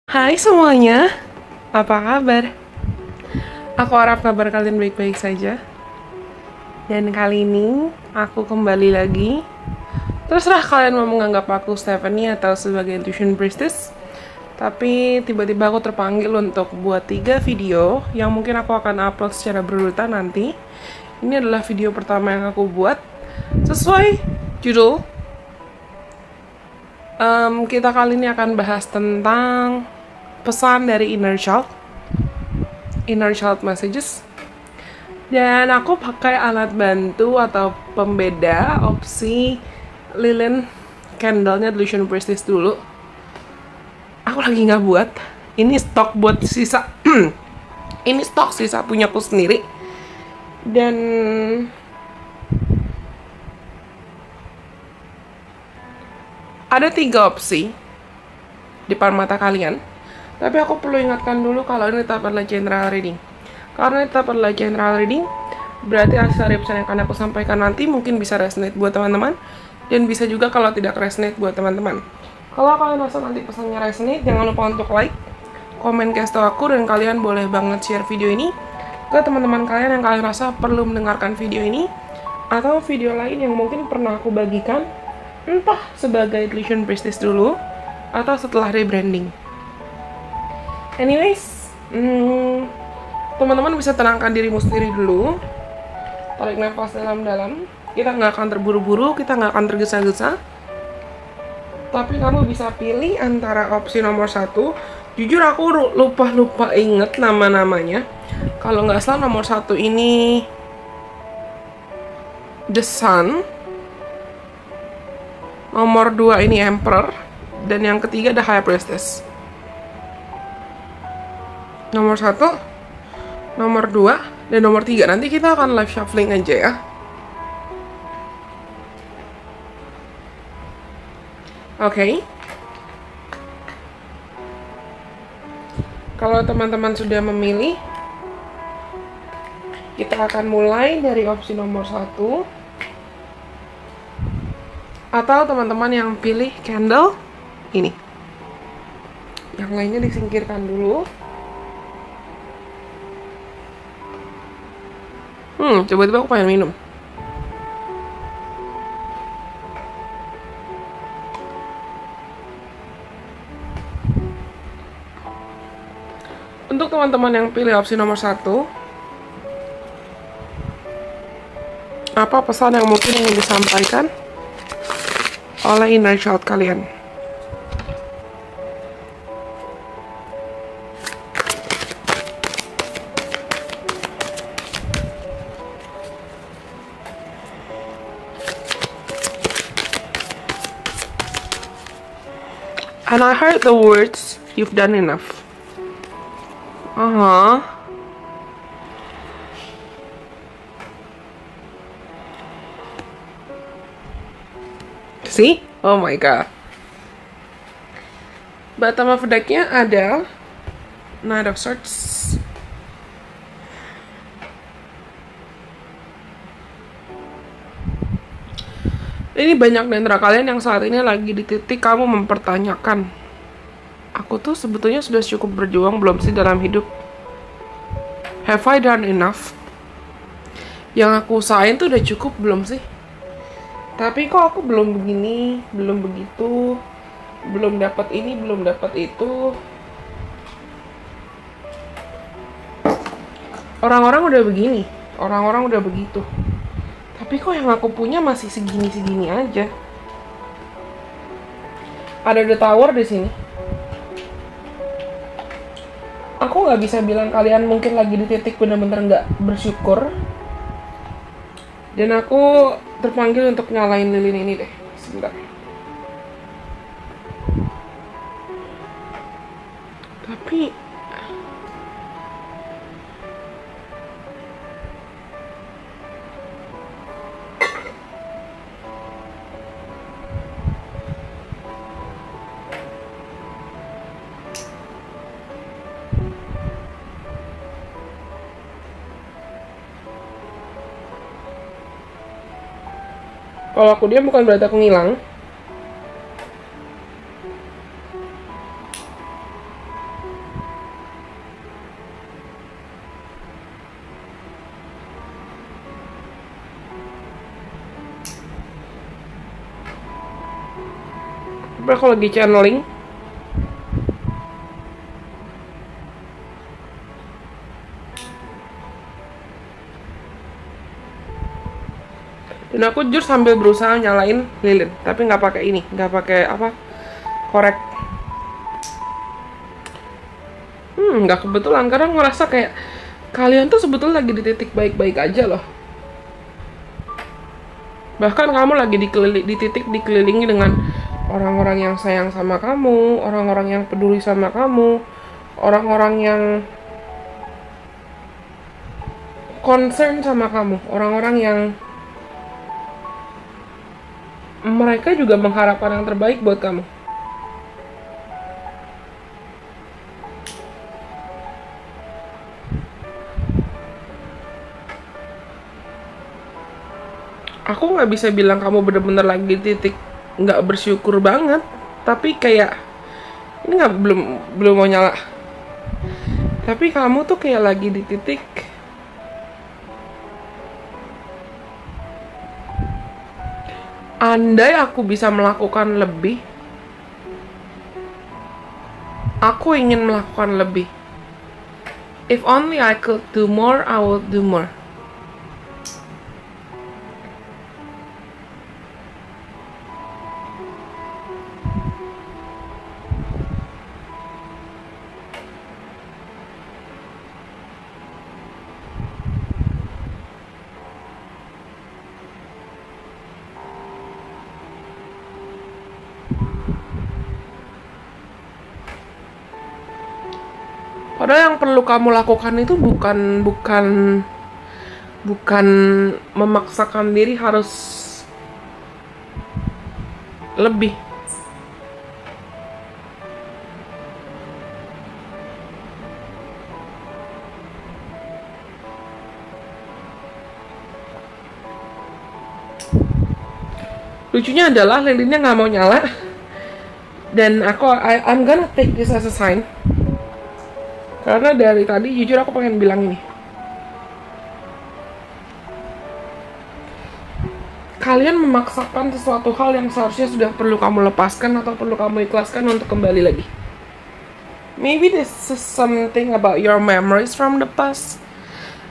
Hai semuanya, apa kabar? Aku harap kabar kalian baik-baik saja. Dan kali ini aku kembali lagi. Terserah kalian mau menganggap aku Stephanie atau sebagai Intuition Priestess. Tapi tiba-tiba aku terpanggil untuk buat 3 video yang mungkin aku akan upload secara berurutan nanti. Ini adalah video pertama yang aku buat sesuai judul. Kita kali ini akan bahas tentang pesan dari Inner Child Messages. Dan aku pakai alat bantu atau pembeda opsi lilin candle-nya Delusion Priestess dulu. Aku lagi nggak buat. Ini stok buat sisa. Ini stok sisa punyaku sendiri. Dan ada 3 opsi di depan mata kalian. Tapi aku perlu ingatkan dulu kalau ini tetap adalah general reading. Karena ini tetap adalah general reading, berarti hasil dari pesan yang akan aku sampaikan nanti mungkin bisa resonate buat teman-teman, dan bisa juga kalau tidak resonate buat teman-teman. Kalau kalian rasa nanti pesannya resonate, jangan lupa untuk like, komen, kasih tau aku, dan kalian boleh banget share video ini ke teman-teman kalian yang kalian rasa perlu mendengarkan video ini, atau video lain yang mungkin pernah aku bagikan, entah sebagai Delusion Priestess dulu, atau setelah rebranding. Anyways, teman-teman bisa tenangkan dirimu sendiri dulu. Tarik nafas dalam-dalam. Kita nggak akan terburu-buru, kita nggak akan tergesa-gesa. Tapi kamu bisa pilih antara opsi nomor 1. Jujur aku lupa inget nama-namanya. Kalau nggak salah nomor 1 ini The Sun. Nomor 2 ini Emperor. Dan yang ketiga The High Priestess. Nomor 1, nomor 2, dan nomor 3. Nanti kita akan live shuffling aja ya. Oke. Kalau teman-teman sudah memilih, kita akan mulai dari opsi nomor 1. Atau teman-teman yang pilih candle ini. Yang lainnya disingkirkan dulu. Coba-coba aku pengen minum. Untuk teman-teman yang pilih opsi nomor 1, apa pesan yang mungkin ingin disampaikan oleh inner child kalian? And I heard the words, "You've done enough." See? Oh my god. Bottom of deck-nya ada Knight of Swords. Ini banyak di antara kalian yang saat ini lagi di titik kamu mempertanyakan, aku tuh sebetulnya sudah cukup berjuang belum sih dalam hidup? Have I done enough? Yang aku usahain tuh udah cukup belum sih? Tapi kok aku belum begini, belum begitu, belum dapat ini, belum dapat itu. Orang-orang udah begini, orang-orang udah begitu. Tapi kok yang aku punya masih segini-segini aja. Ada The Tower di sini. Aku nggak bisa bilang kalian mungkin lagi di titik bener-bener nggak bersyukur. Dan aku terpanggil untuk nyalain lilin ini deh. Sebentar. Tapi kalau aku diam bukan berarti aku ngilang. tapi aku lagi channeling. Dan aku jujur sambil berusaha nyalain lilin, tapi nggak pakai ini, nggak pakai apa, korek. Nggak kebetulan, karena ngerasa kayak kalian tuh sebetulnya lagi di titik baik-baik aja loh. Bahkan kamu lagi di titik dikelilingi dengan orang-orang yang sayang sama kamu, orang-orang yang peduli sama kamu, orang-orang yang concern sama kamu, orang-orang yang mereka juga mengharapkan yang terbaik buat kamu. Aku nggak bisa bilang kamu bener-bener lagi di titik nggak bersyukur banget, tapi kayak ini nggak belum mau nyala. Tapi kamu tuh kayak lagi di titik andai aku bisa melakukan lebih, aku ingin melakukan lebih. If only I could do more, I would do more. Padahal yang perlu kamu lakukan itu bukan memaksakan diri harus lebih. Lucunya adalah lilinnya nggak mau nyala, dan I'm gonna take this as a sign. Karena dari tadi jujur aku pengen bilang ini. Kalian memaksakan sesuatu hal yang seharusnya sudah perlu kamu lepaskan atau perlu kamu ikhlaskan untuk kembali lagi. Maybe this is something about your memories from the past.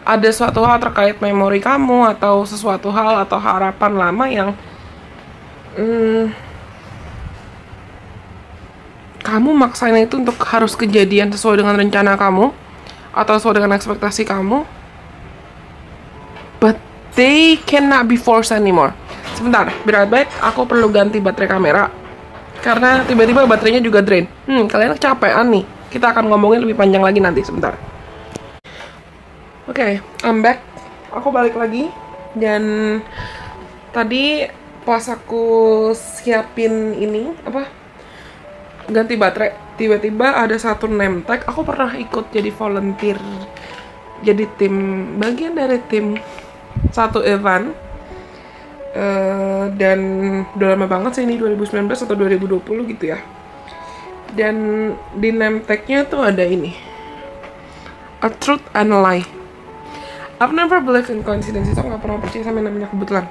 Ada suatu hal terkait memori kamu atau sesuatu hal atau harapan lama yang kamu maksain itu untuk harus kejadian sesuai dengan rencana kamu atau sesuai dengan ekspektasi kamu, but they cannot be forced anymore. Sebentar, baik, aku perlu ganti baterai kamera karena tiba-tiba baterainya juga drain. Kalian kecapean nih. Kita akan ngomongin lebih panjang lagi nanti, sebentar. Oke, I'm back. Aku balik lagi. Dan tadi pas aku siapin ini ganti baterai, tiba-tiba ada satu name tag. Aku pernah ikut jadi volunteer, jadi bagian dari tim satu event, dan udah lama banget sih, ini 2019 atau 2020 gitu ya. Dan di name tag-nya tuh ada ini, a truth and a lie. I've never believed in coincidences. Aku gak pernah percaya sama namanya kebetulan.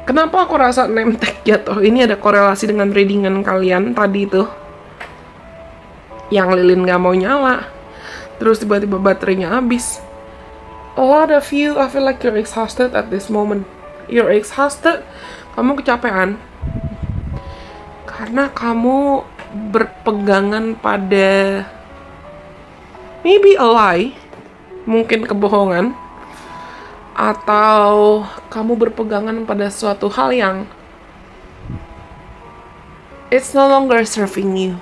Kenapa aku rasa name tag jatuh ini ada korelasi dengan readingan kalian tadi tuh, yang lilin gak mau nyala, terus tiba-tiba baterainya habis. A lot of you, I feel like you're exhausted at this moment. You're exhausted, kamu kecapean karena kamu berpegangan pada maybe a lie, mungkin kebohongan, atau kamu berpegangan pada suatu hal yang it's no longer serving you.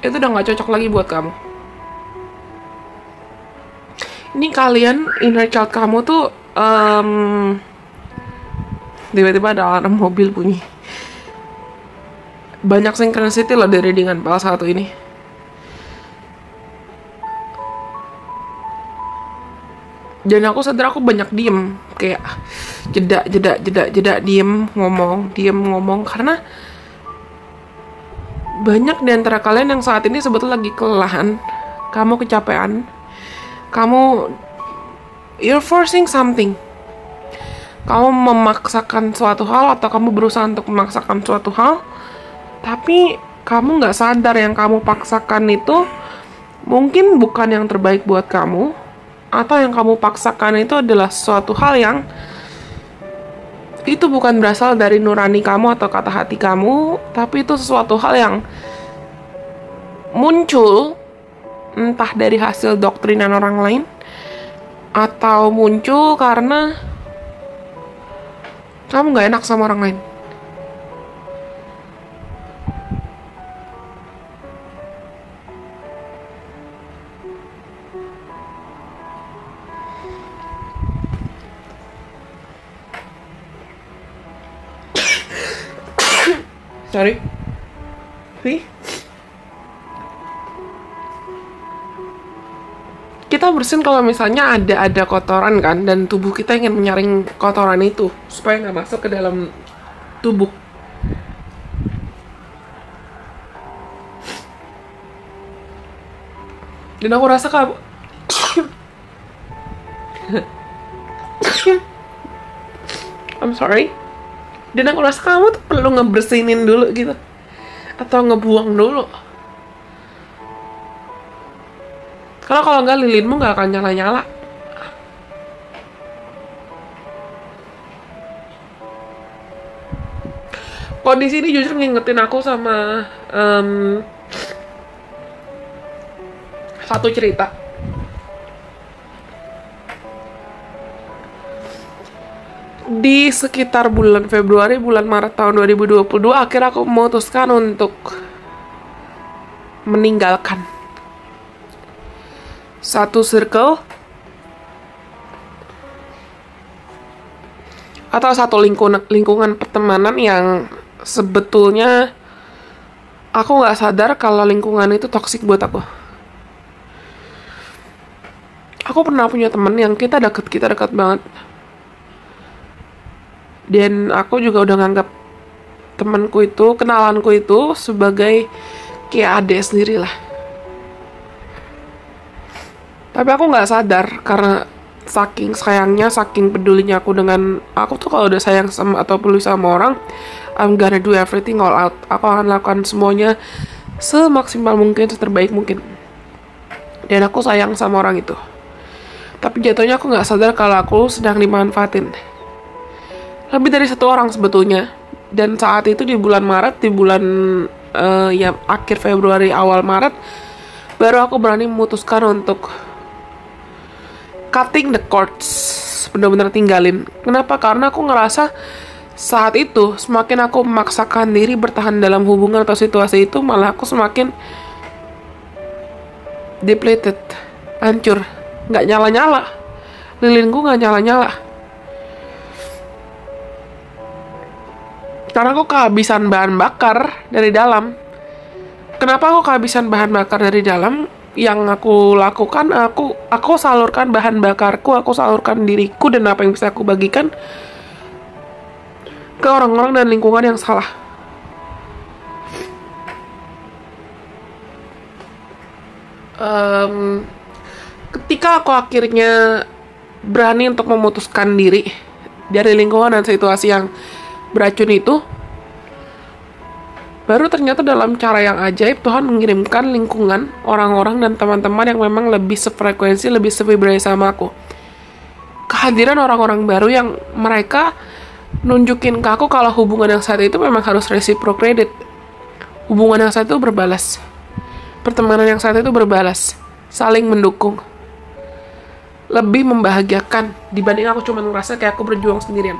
Itu udah gak cocok lagi buat kamu. Ini kalian, inner child kamu tuh tiba-tiba ada alarm mobil bunyi. Banyak synchronicity loh dari dengan PL 1 ini. Dan aku sadar aku banyak diem, kayak jeda, diem ngomong, karena banyak di antara kalian yang saat ini sebetulnya lagi kelelahan, kamu kecapean, you're forcing something. kamu memaksakan suatu hal atau kamu berusaha untuk memaksakan suatu hal, tapi kamu nggak sadar yang kamu paksakan itu mungkin bukan yang terbaik buat kamu, atau yang kamu paksakan itu adalah suatu hal yang itu bukan berasal dari nurani kamu atau kata hati kamu, tapi itu sesuatu hal yang muncul entah dari hasil doktrinan orang lain atau muncul karena kamu gak enak sama orang lain. Sorry. See? Kita bersin kalau misalnya ada kotoran kan, dan tubuh kita ingin menyaring kotoran itu supaya nggak masuk ke dalam tubuh. Dan aku rasa kamu I'm sorry. Dan aku rasa kamu tuh perlu ngebersinin dulu gitu, atau ngebuang dulu. Karena kalau nggak, lilinmu nggak akan nyala-nyala. Kondisi ini jujur ngingetin aku sama satu cerita. Di sekitar bulan Februari, bulan Maret tahun 2022, akhirnya aku memutuskan untuk meninggalkan satu circle atau satu lingkungan pertemanan yang sebetulnya aku nggak sadar kalau lingkungan itu toksik buat aku. Aku pernah punya temen yang kita dekat banget. Dan aku juga udah nganggap temanku itu, kenalanku itu sebagai kayak adik sendiri lah. Tapi aku nggak sadar karena saking sayangnya, saking pedulinya aku dengan, aku tuh kalau udah sayang sama atau peduli sama orang, I'm gonna do everything all out. Aku akan lakukan semuanya semaksimal mungkin, seterbaik mungkin. Dan aku sayang sama orang itu. Tapi jatuhnya aku nggak sadar kalau aku sedang dimanfaatin. Lebih dari satu orang sebetulnya. Dan saat itu di bulan Maret, di bulan ya akhir Februari awal Maret, baru aku berani memutuskan untuk cutting the cords, benar-benar tinggalin. Kenapa? Karena aku ngerasa saat itu semakin aku memaksakan diri bertahan dalam hubungan atau situasi itu, malah aku semakin depleted, hancur, nggak nyala-nyala, lilinku nggak nyala-nyala. Karena aku kehabisan bahan bakar dari dalam. Kenapa aku kehabisan bahan bakar dari dalam? Yang aku lakukan, aku salurkan bahan bakarku, aku salurkan diriku dan apa yang bisa aku bagikan ke orang-orang dan lingkungan yang salah. Ketika aku akhirnya berani untuk memutuskan diri dari lingkungan dan situasi yang beracun itu, baru ternyata dalam cara yang ajaib Tuhan mengirimkan lingkungan, orang-orang dan teman-teman yang memang lebih sefrekuensi, lebih sevibrasi sama aku. Kehadiran orang-orang baru yang mereka nunjukin ke aku kalau hubungan yang saat itu memang harus reciprocated. Hubungan yang saat itu berbalas. Pertemanan yang saat itu berbalas. Saling mendukung. Lebih membahagiakan dibanding aku cuma ngerasa kayak aku berjuang sendirian.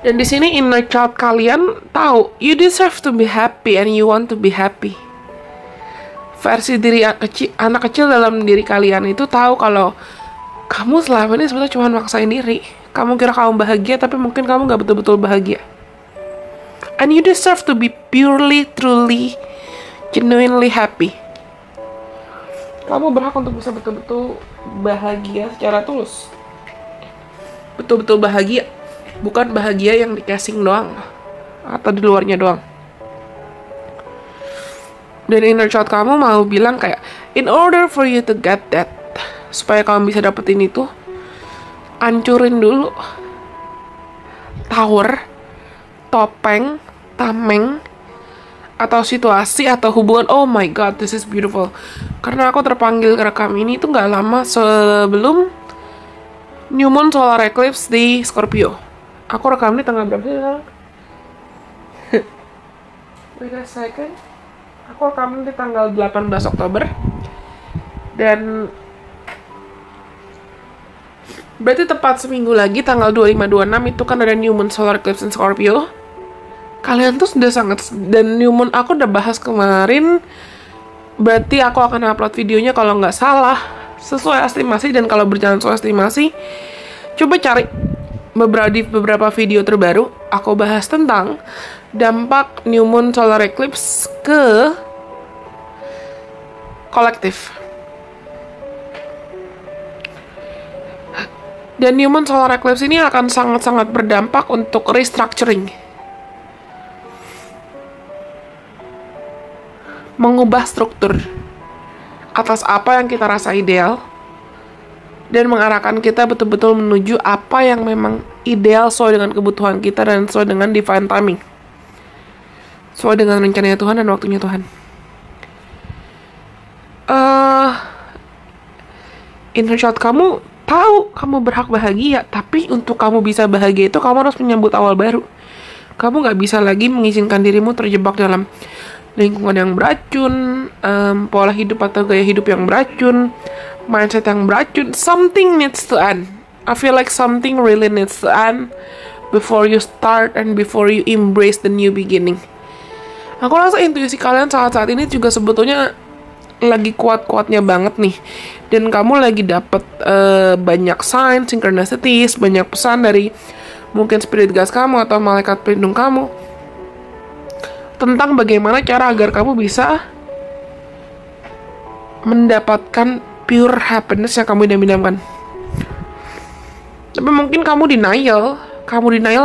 Dan di sini inner child kalian tahu, you deserve to be happy and you want to be happy. Versi diri anak kecil dalam diri kalian itu tahu kalau kamu selama ini sebenarnya cuma maksain diri. Kamu kira kamu bahagia, tapi mungkin kamu gak betul-betul bahagia. And you deserve to be purely, truly, genuinely happy. Kamu berhak untuk bisa betul-betul bahagia secara tulus. Betul-betul bahagia. Bukan bahagia yang di casing doang atau di luarnya doang. Dan inner child kamu mau bilang kayak, In order for you to get that, supaya kamu bisa dapetin itu, hancurin dulu tower, topeng, tameng, atau situasi atau hubungan. Oh my god, this is beautiful. Karena aku terpanggil rekam ini tuh gak lama sebelum New Moon Solar Eclipse di Scorpio. Aku rekam ini tanggal berapa sih sekarang? Wait a second. Aku rekam di tanggal 18 Oktober. Dan berarti tepat seminggu lagi tanggal 25-26 itu kan ada New Moon Solar Eclipse in Scorpio. Kalian tuh sudah sangat, dan New Moon aku udah bahas kemarin. Berarti aku akan upload videonya kalau nggak salah sesuai estimasi, dan kalau berjalan sesuai estimasi, coba cari beberapa video terbaru. Aku bahas tentang dampak New Moon Solar Eclipse ke kolektif. Dan New Moon Solar Eclipse ini akan sangat-sangat berdampak untuk restructuring. Mengubah struktur atas apa yang kita rasa ideal, dan mengarahkan kita betul-betul menuju apa yang memang ideal sesuai dengan kebutuhan kita dan sesuai dengan divine timing. Sesuai dengan rencananya Tuhan dan waktunya Tuhan. In short, kamu tahu kamu berhak bahagia, tapi untuk kamu bisa bahagia itu kamu harus menyambut awal baru. Kamu gak bisa lagi mengizinkan dirimu terjebak dalam lingkungan yang beracun, pola hidup atau gaya hidup yang beracun, mindset yang beracun. Something needs to end. I feel like something really needs to end before you start and before you embrace the new beginning. Aku rasa intuisi kalian saat ini juga sebetulnya lagi kuat-kuatnya banget nih. Dan kamu lagi dapet banyak sign, synchronicities, banyak pesan dari mungkin spirit guides kamu atau malaikat pelindung kamu tentang bagaimana cara agar kamu bisa mendapatkan pure happiness yang kamu idam-idamkan. Tapi mungkin kamu denial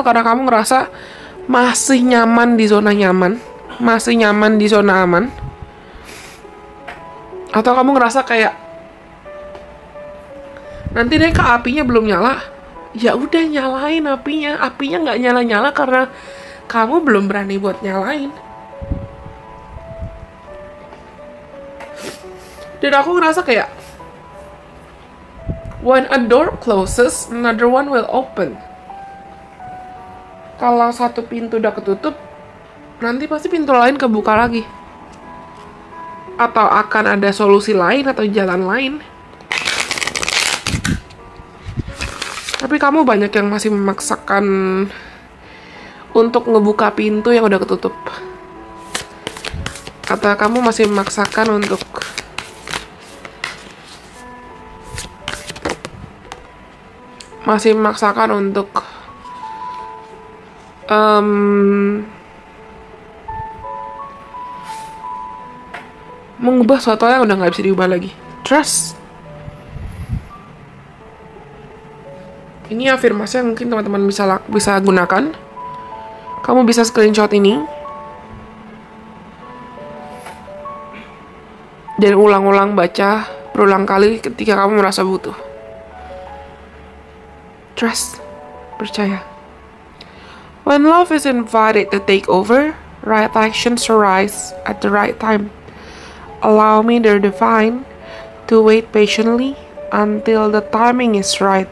karena kamu ngerasa masih nyaman di zona nyaman, masih nyaman di zona aman. Atau kamu ngerasa kayak nanti deh apinya belum nyala. Ya udah, nyalain apinya nggak nyala-nyala karena kamu belum berani buat nyalain. Dan aku ngerasa kayak when a door closes, another one will open. Kalau satu pintu udah ketutup, nanti pasti pintu lain kebuka lagi. Atau akan ada solusi lain atau jalan lain. Tapi kamu banyak yang masih memaksakan untuk ngebuka pintu yang udah ketutup. Atau kamu masih memaksakan untuk mengubah sesuatu yang udah nggak bisa diubah lagi. Trust. Ini afirmasi yang mungkin teman-teman bisa gunakan. Kamu bisa screenshot ini dan ulang-ulang baca berulang kali ketika kamu merasa butuh. Trust. Percaya. When love is invited to take over, right actions arise at the right time. Allow me, the divine, to wait patiently until the timing is right.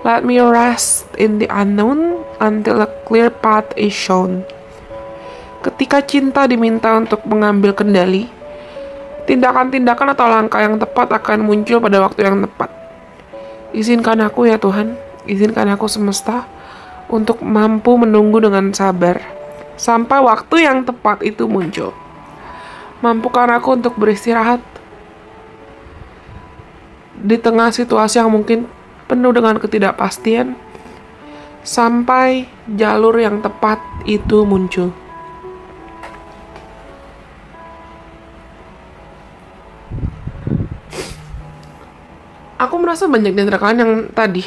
Let me rest in the unknown until a clear path is shown. Ketika cinta diminta untuk mengambil kendali, tindakan-tindakan atau langkah yang tepat akan muncul pada waktu yang tepat. Izinkan aku ya Tuhan, izinkan aku semesta untuk mampu menunggu dengan sabar sampai waktu yang tepat itu muncul. Mampukan aku untuk beristirahat di tengah situasi yang mungkin penuh dengan ketidakpastian sampai jalur yang tepat itu muncul. Aku merasa banyak di antara kalian yang tadi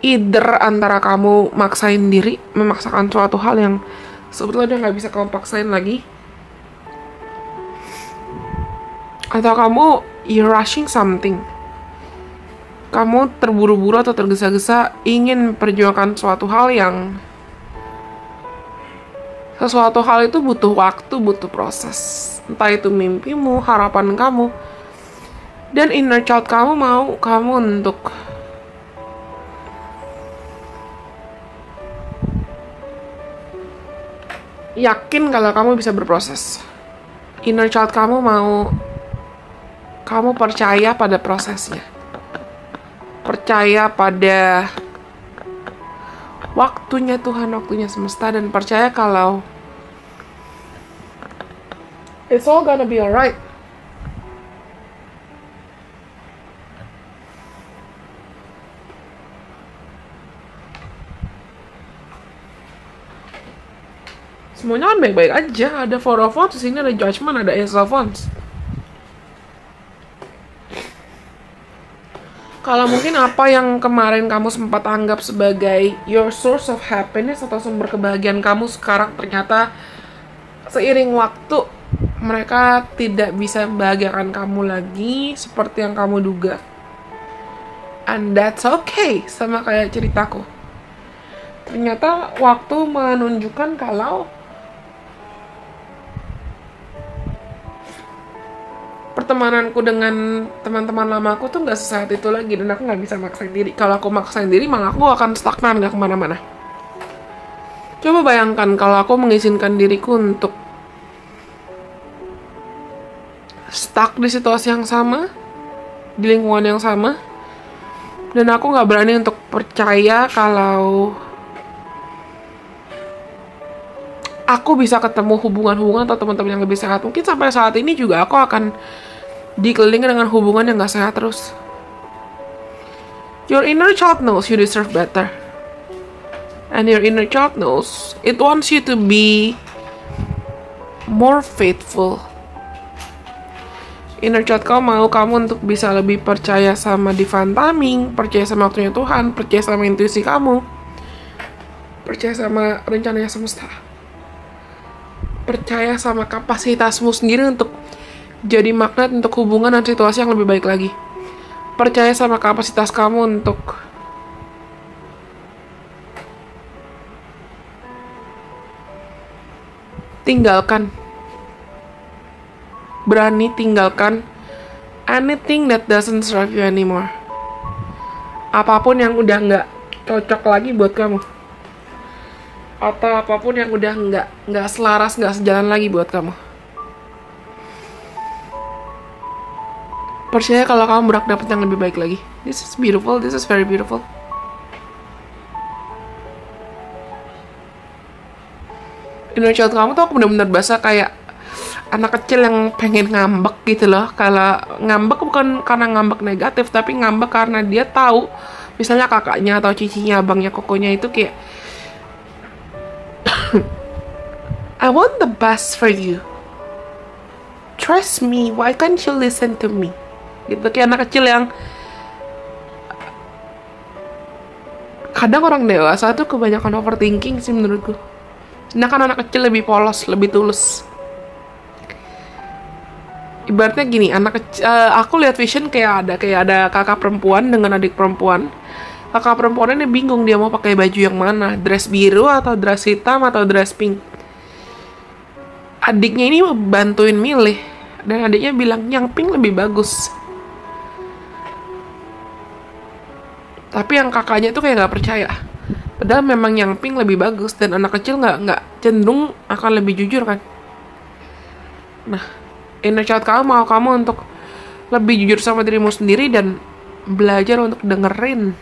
either antara kamu maksain diri, memaksakan suatu hal yang sebetulnya udah gak bisa kamu paksain lagi, Atau kamu you're rushing something. Kamu terburu-buru atau tergesa-gesa ingin perjuangkan suatu hal yang sesuatu hal itu butuh waktu, butuh proses. Entah itu mimpimu, harapan kamu. Dan inner child kamu mau kamu untuk yakin kalau kamu bisa berproses. Inner child kamu mau kamu percaya pada prosesnya. Percaya pada waktunya Tuhan, waktunya semesta, dan percaya kalau it's all gonna be alright. Semuanya kan baik-baik aja. Ada Four of Wands, di sini ada Judgment, ada Ace of Wands. Kalau mungkin apa yang kemarin kamu sempat anggap sebagai your source of happiness atau sumber kebahagiaan kamu sekarang ternyata seiring waktu mereka tidak bisa membahagiakan kamu lagi seperti yang kamu duga. And that's okay, sama kayak ceritaku. Ternyata waktu menunjukkan kalau pertemananku dengan teman-teman lama aku tuh nggak sesaat itu lagi, dan aku nggak bisa maksain diri. Kalau aku maksain diri, malah aku akan stagnan, nggak kemana-mana. Coba bayangkan kalau aku mengizinkan diriku untuk stuck di situasi yang sama, di lingkungan yang sama, dan aku nggak berani untuk percaya kalau aku bisa ketemu hubungan-hubungan atau teman-teman yang lebih sehat. Mungkin sampai saat ini juga aku akan dikelilingi dengan hubungan yang gak sehat terus. Your inner child knows you deserve better. And your inner child knows it wants you to be more faithful. Inner child kamu mau kamu untuk bisa lebih percaya sama divine timing, percaya sama waktunya Tuhan, percaya sama intuisi kamu, percaya sama rencananya semesta, percaya sama kapasitasmu sendiri untuk jadi magnet untuk hubungan dan situasi yang lebih baik lagi. Percaya sama kapasitas kamu untuk tinggalkan, berani tinggalkan anything that doesn't serve you anymore. Apapun yang udah nggak cocok lagi buat kamu, atau apapun yang udah nggak selaras, nggak sejalan lagi buat kamu. Percaya kalau kamu berhak dapat yang lebih baik lagi. This is beautiful, this is very beautiful. Inner child kamu tuh aku benar-benar berasa kayak anak kecil yang pengen ngambek gitu loh. Kalau ngambek bukan karena ngambek negatif, tapi ngambek karena dia tahu, misalnya kakaknya atau cicinya, abangnya, kokonya itu kayak I want the best for you. Trust me, why can't you listen to me? Gitu, kayak anak kecil yang kadang orang dewasa tuh kebanyakan overthinking sih menurutku. Sedangkan anak kecil lebih polos, lebih tulus. Ibaratnya gini, anak kecil, aku lihat vision kayak ada kakak perempuan dengan adik perempuan. Kakak perempuannya bingung dia mau pakai baju yang mana, dress biru atau dress hitam atau dress pink. Adiknya ini bantuin milih, dan adiknya bilang yang pink lebih bagus. Tapi yang kakaknya tuh kayak nggak percaya. Padahal memang yang pink lebih bagus, dan anak kecil nggak cenderung akan lebih jujur kan. Nah, inner child kamu mau kamu untuk lebih jujur sama dirimu sendiri dan belajar untuk dengerin,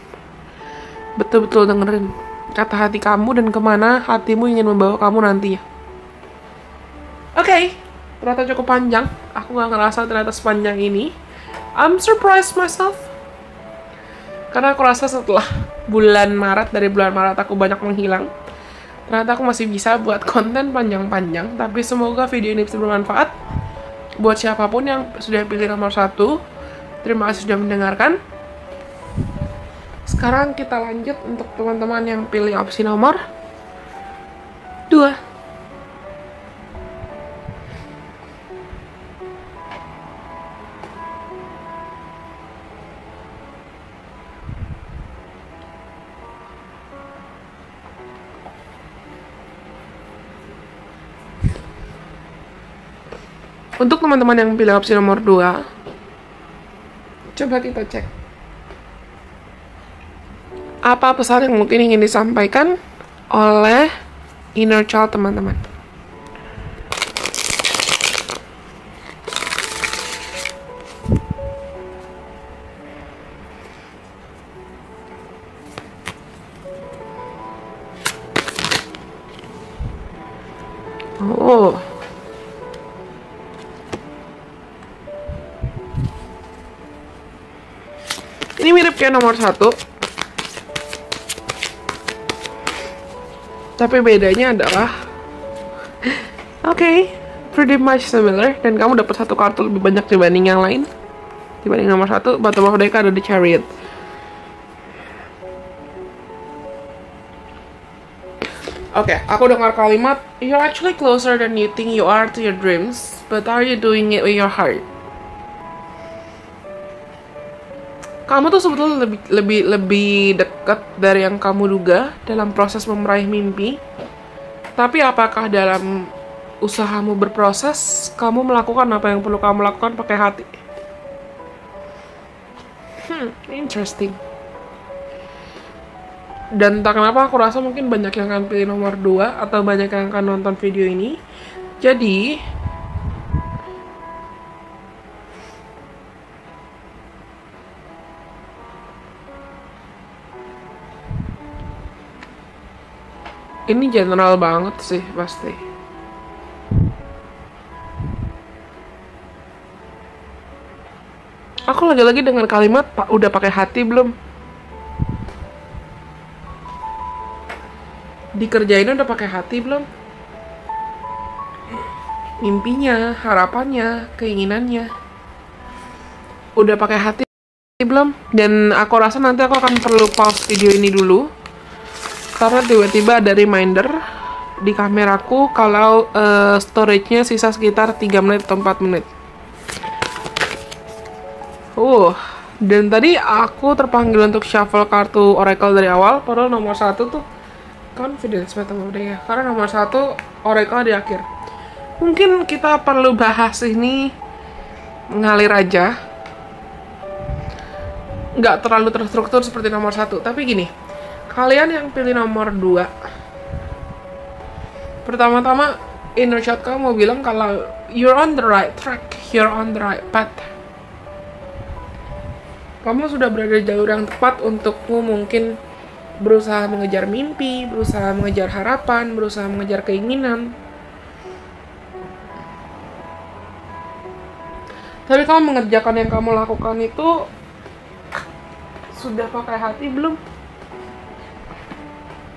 betul-betul dengerin kata hati kamu dan kemana hatimu ingin membawa kamu nantinya. Oke, ternyata cukup panjang. Aku nggak ngerasa ternyata sepanjang ini. I'm surprised myself. Karena aku rasa setelah bulan Maret, dari bulan Maret aku banyak menghilang. Ternyata aku masih bisa buat konten panjang-panjang. Tapi semoga video ini bisa bermanfaat buat siapapun yang sudah pilih nomor 1. Terima kasih sudah mendengarkan. Sekarang kita lanjut untuk teman-teman yang pilih opsi nomor 2. Untuk teman-teman yang pilih opsi nomor 2, coba kita cek apa pesan yang mungkin ingin disampaikan oleh inner child teman-teman. Oh, ini mirip kayak nomor 1, tapi bedanya adalah pretty much similar, dan kamu dapat 1 kartu lebih banyak dibanding yang lain. Dibanding nomor 1, bottom of deck ada di Chariot. Oke, aku dengar kalimat, "You're actually closer than you think you are to your dreams, but are you doing it with your heart?" Kamu tuh sebetulnya lebih dekat dari yang kamu duga dalam proses meraih mimpi. Tapi apakah dalam usahamu berproses, kamu melakukan apa yang perlu kamu lakukan pakai hati? Interesting. Dan entah kenapa aku rasa mungkin banyak yang akan pilih nomor 2 atau banyak yang akan nonton video ini. Jadi ini general banget sih pasti. Aku lagi-lagi dengan kalimat, "Pak, udah pakai hati belum?" Dikerjainnya udah pakai hati belum? Mimpinya, harapannya, keinginannya udah pakai hati belum? Dan aku rasa nanti aku akan perlu pause video ini dulu karena tiba-tiba ada reminder di kameraku kalau storage-nya sisa sekitar 3 menit atau 4 menit. Dan tadi aku terpanggil untuk shuffle kartu Oracle dari awal, padahal nomor 1 tuh confidence bottom of deck ya, karena nomor 1 Oracle di akhir. Mungkin kita perlu bahas ini ngalir aja, nggak terlalu terstruktur seperti nomor 1. Tapi gini, kalian yang pilih nomor 2, pertama-tama inner child kamu mau bilang kalau you're on the right track, you're on the right path. Kamu sudah berada di jalur yang tepat untukmu mungkin berusaha mengejar mimpi, berusaha mengejar harapan, berusaha mengejar keinginan. Tapi kamu mengerjakan yang kamu lakukan itu sudah pakai hati belum?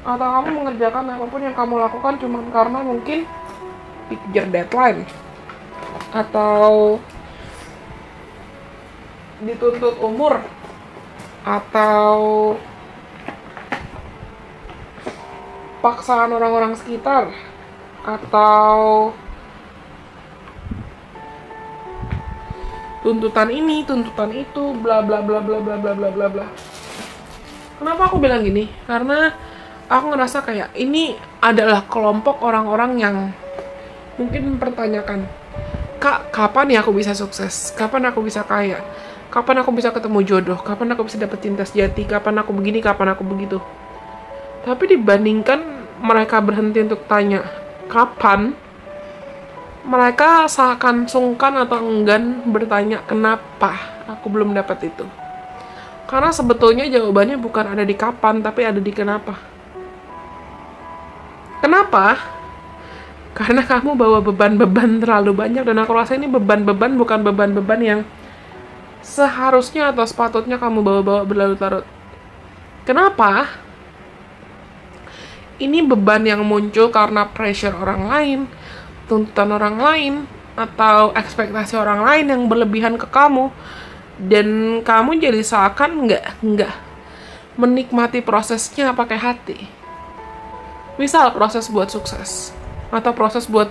Atau kamu mengerjakan apapun yang kamu lakukan cuma karena mungkin dikejar deadline, atau dituntut umur, atau paksaan orang-orang sekitar, atau tuntutan ini, tuntutan itu, bla bla bla bla bla bla bla bla bla. Kenapa aku bilang gini? Karena aku ngerasa kayak ini adalah kelompok orang-orang yang mungkin mempertanyakan, "Kak, kapan ya aku bisa sukses? Kapan aku bisa kaya? Kapan aku bisa ketemu jodoh? Kapan aku bisa dapet cinta sejati? Kapan aku begini? Kapan aku begitu?" Tapi dibandingkan mereka berhenti untuk tanya kapan, mereka seakan sungkan atau enggan bertanya kenapa aku belum dapat itu. Karena sebetulnya jawabannya bukan ada di kapan, tapi ada di kenapa. Kenapa? Karena kamu bawa beban-beban terlalu banyak, dan aku rasa ini beban-beban bukan beban-beban yang seharusnya atau sepatutnya kamu bawa-bawa berlarut-larut. Kenapa? Ini beban yang muncul karena pressure orang lain, tuntutan orang lain, atau ekspektasi orang lain yang berlebihan ke kamu, dan kamu jadi seakan nggak menikmati prosesnya pakai hati. Misal proses buat sukses, atau proses buat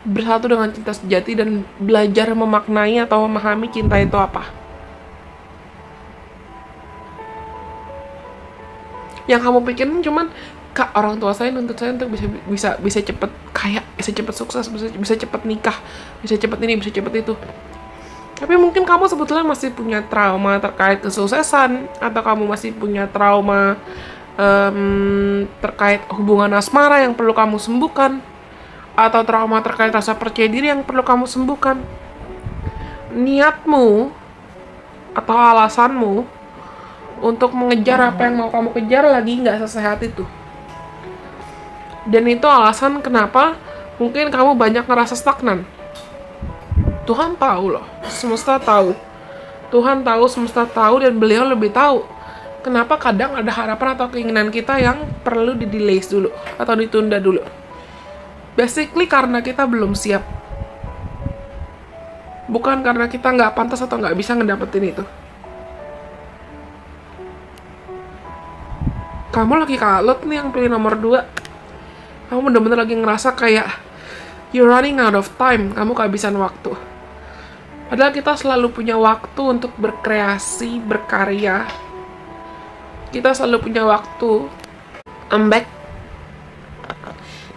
bersatu dengan cinta sejati dan belajar memaknai atau memahami cinta itu apa. Yang kamu pikirin cuman, "Kak, orang tua saya nuntut saya untuk bisa cepet kaya, bisa cepet sukses, bisa cepet nikah, bisa cepet ini, bisa cepet itu. Tapi mungkin kamu sebetulnya masih punya trauma terkait kesuksesan, atau kamu masih punya trauma terkait hubungan asmara yang perlu kamu sembuhkan, atau trauma terkait rasa percaya diri yang perlu kamu sembuhkan. Niatmu atau alasanmu untuk mengejar apa yang mau kamu kejar lagi nggak sesehat itu. Dan itu alasan kenapa mungkin kamu banyak ngerasa stagnan. Tuhan tahu loh, semesta tahu. Tuhan tahu, semesta tahu, dan beliau lebih tahu kenapa kadang ada harapan atau keinginan kita yang perlu di-delay dulu atau ditunda dulu. Basically karena kita belum siap. Bukan karena kita nggak pantas atau nggak bisa ngedapetin itu. Kamu lagi kalut nih yang pilih nomor 2. Kamu bener-bener lagi ngerasa kayak you're running out of time. Kamu kehabisan waktu. Padahal kita selalu punya waktu untuk berkreasi, berkarya. Kita selalu punya waktu. I'm back.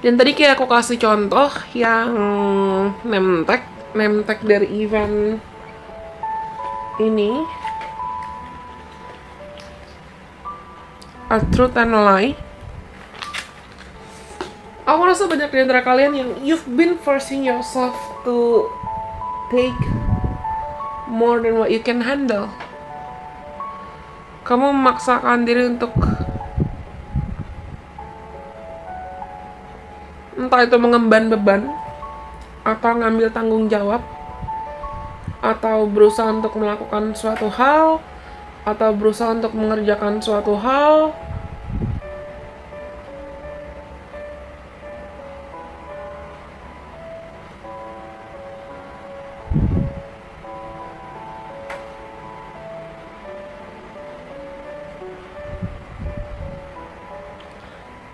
Dan tadi kayak aku kasih contoh yang name tag dari event ini, A Truth and a Lie. Aku rasa banyak di antara kalian yang you've been forcing yourself to take more than what you can handle. Kamu memaksakan diri untuk entah itu mengemban beban, atau ngambil tanggung jawab, atau berusaha untuk melakukan suatu hal, atau berusaha untuk mengerjakan suatu hal.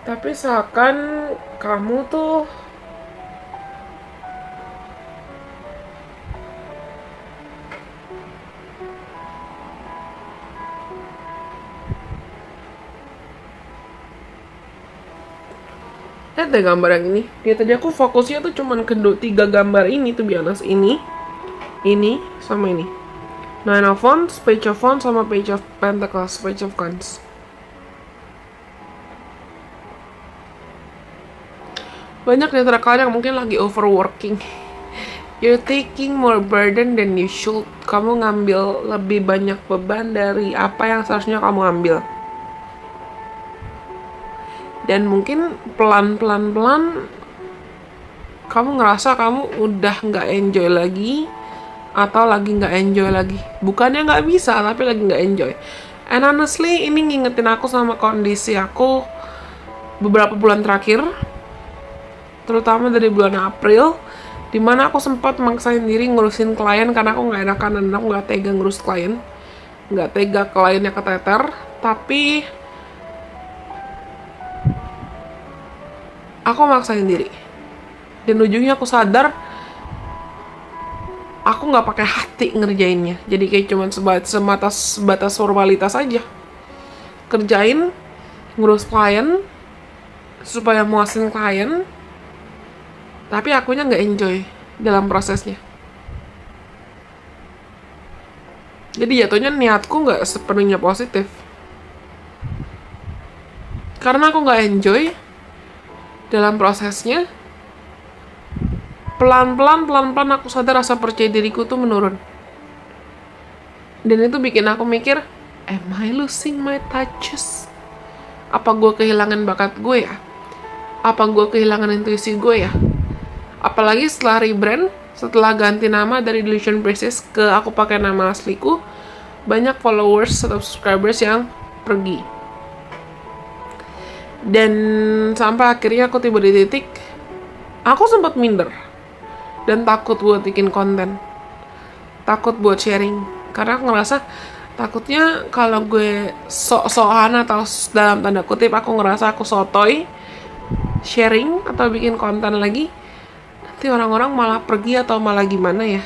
Tapi seakan kamu tuh lihat deh gambar yang ini. Dia tadi aku fokusnya tuh cuman ke 3 gambar ini tuh biasa, ini, sama ini. Nine of Wands, Page of Wands, sama Page of Pentacles, Page of Wands. Banyak di antara kalian yang mungkin lagi overworking. You're taking more burden than you should. Kamu ngambil lebih banyak beban dari apa yang seharusnya kamu ambil. Dan mungkin pelan-pelan kamu ngerasa kamu udah nggak enjoy lagi, atau lagi nggak enjoy lagi. Bukannya nggak bisa, tapi lagi nggak enjoy. And honestly, ini ngingetin aku sama kondisi aku beberapa bulan terakhir, terutama dari bulan April, dimana aku sempat maksain diri ngurusin klien karena aku nggak enakan dan aku nggak tega ngurus klien, nggak tega kliennya keteter. Tapi aku maksain diri, dan ujungnya aku sadar aku nggak pakai hati ngerjainnya. Jadi kayak cuman sebatas formalitas aja, kerjain, ngurus klien supaya muasin klien, tapi akunya nggak enjoy dalam prosesnya. Jadi jatuhnya niatku nggak sepenuhnya positif, karena aku nggak enjoy dalam prosesnya. Pelan-pelan aku sadar rasa percaya diriku tuh menurun, dan itu bikin aku mikir, am I losing my touches? Apa gue kehilangan bakat gue ya? Apa gue kehilangan intuisi gue ya? Apalagi setelah rebrand, setelah ganti nama dari Delusion Princess ke aku pakai nama asliku, banyak followers atau subscribers yang pergi. Dan sampai akhirnya aku tiba di titik aku sempat minder dan takut buat bikin konten, takut buat sharing, karena aku ngerasa takutnya kalau gue sok-sokan atau dalam tanda kutip aku ngerasa aku sotoy sharing atau bikin konten lagi, nanti orang-orang malah pergi atau malah gimana ya.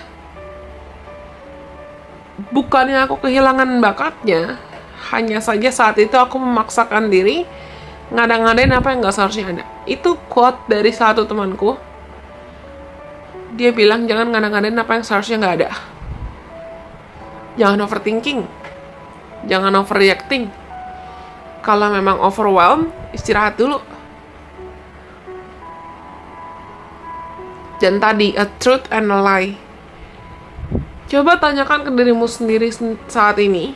Bukannya aku kehilangan bakatnya, hanya saja saat itu aku memaksakan diri ngada-ngadain apa yang nggak seharusnya ada. Itu quote dari satu temanku. Dia bilang jangan ngada-ngadain apa yang seharusnya nggak ada. Jangan overthinking, jangan overreacting. Kalau memang overwhelmed, istirahat dulu. Dan tadi, a truth and a lie. Coba tanyakan ke dirimu sendiri saat ini,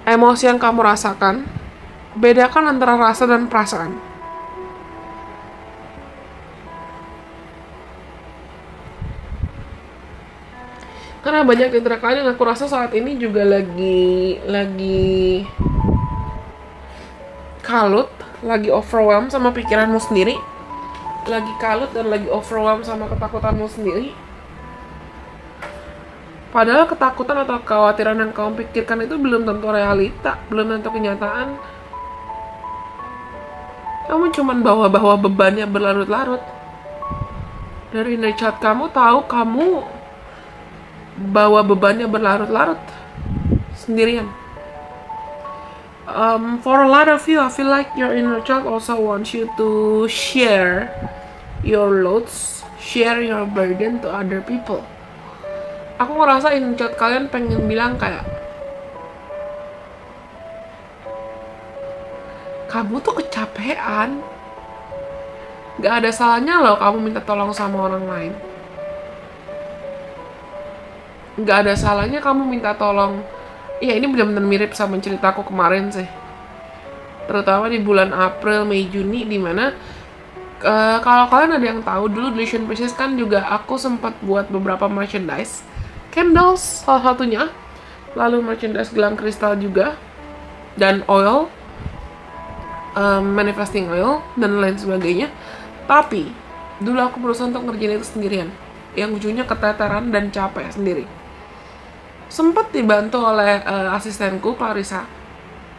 emosi yang kamu rasakan, bedakan antara rasa dan perasaan. Karena banyak di antara kalian yang aku rasa saat ini juga lagi kalut, lagi overwhelmed sama pikiranmu sendiri, lagi kalut dan lagi overwhelmed sama ketakutanmu sendiri. Padahal ketakutan atau kekhawatiran yang kamu pikirkan itu belum tentu realita, belum tentu kenyataan. Kamu cuma bawa bebannya berlarut-larut. Dari inner child kamu tahu kamu bawa bebannya berlarut-larut sendirian. For a lot of you, I feel like your inner child also wants you to share your loads, share your burden to other people. Aku ngerasa inner child kalian pengen bilang kayak, kamu tuh kecapean. Gak ada salahnya loh kamu minta tolong sama orang lain. Gak ada salahnya kamu minta tolong. Ya ini benar-benar mirip sama ceritaku kemarin sih. Terutama di bulan April, Mei, Juni, dimana kalau kalian ada yang tahu dulu Delusion Princess kan juga aku sempat buat beberapa merchandise, candles salah satunya, lalu merchandise gelang kristal juga, dan oil, manifesting oil dan lain sebagainya. Tapi dulu aku berusaha untuk ngerjain itu sendirian, yang ujungnya keteteran dan capek sendiri. Sempat dibantu oleh asistenku Clarissa,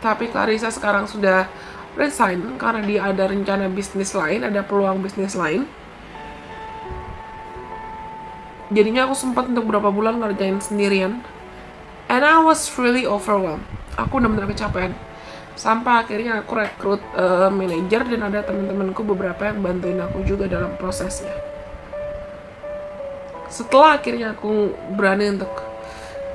tapi Clarissa sekarang sudah resign karena dia ada rencana bisnis lain, ada peluang bisnis lain. Jadinya aku sempat untuk beberapa bulan ngerjain sendirian, and I was really overwhelmed. Aku benar-benar kecapean. Sampai akhirnya aku rekrut manajer, dan ada teman-temanku beberapa yang bantuin aku juga dalam prosesnya. Setelah akhirnya aku berani untuk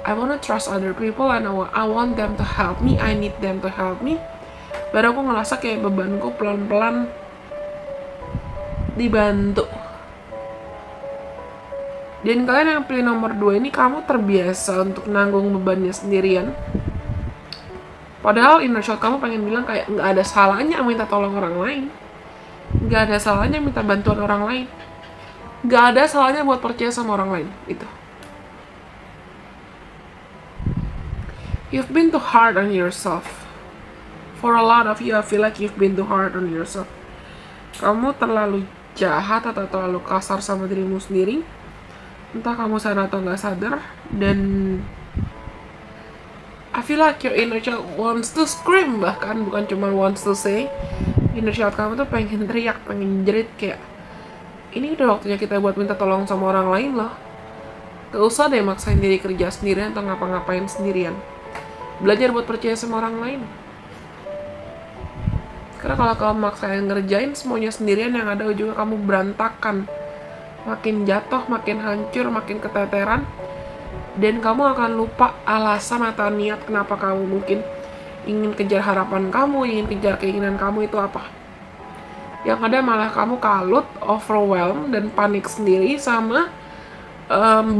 I wanna trust other people and I want them to help me, I need them to help me, baru aku ngerasa kayak bebanku pelan-pelan dibantu. Dan kalian yang pilih nomor 2 ini, kamu terbiasa untuk nanggung bebannya sendirian. Padahal inner child kamu pengen bilang kayak gak ada salahnya minta tolong orang lain, gak ada salahnya minta bantuan orang lain, gak ada salahnya buat percaya sama orang lain. Itu you've been too hard on yourself. For a lot of you, I feel like you've been too hard on yourself. Kamu terlalu jahat atau terlalu kasar sama dirimu sendiri. Entah kamu sadar atau nggak sadar. Dan I feel like your inner child wants to scream, bahkan bukan cuma wants to say. Inner child kamu tuh pengen teriak, pengen jerit kayak, ini udah waktunya kita buat minta tolong sama orang lain loh. Gak usah deh maksain diri kerja sendirian atau ngapa-ngapain sendirian. Belajar buat percaya sama orang lain. Karena kalau kamu maksain ngerjain semuanya sendirian, yang ada juga kamu berantakan, makin jatuh, makin hancur, makin keteteran, dan kamu akan lupa alasan atau niat kenapa kamu mungkin ingin kejar harapan kamu, ingin kejar keinginan kamu itu apa. Yang ada malah kamu kalut, overwhelmed, dan panik sendiri sama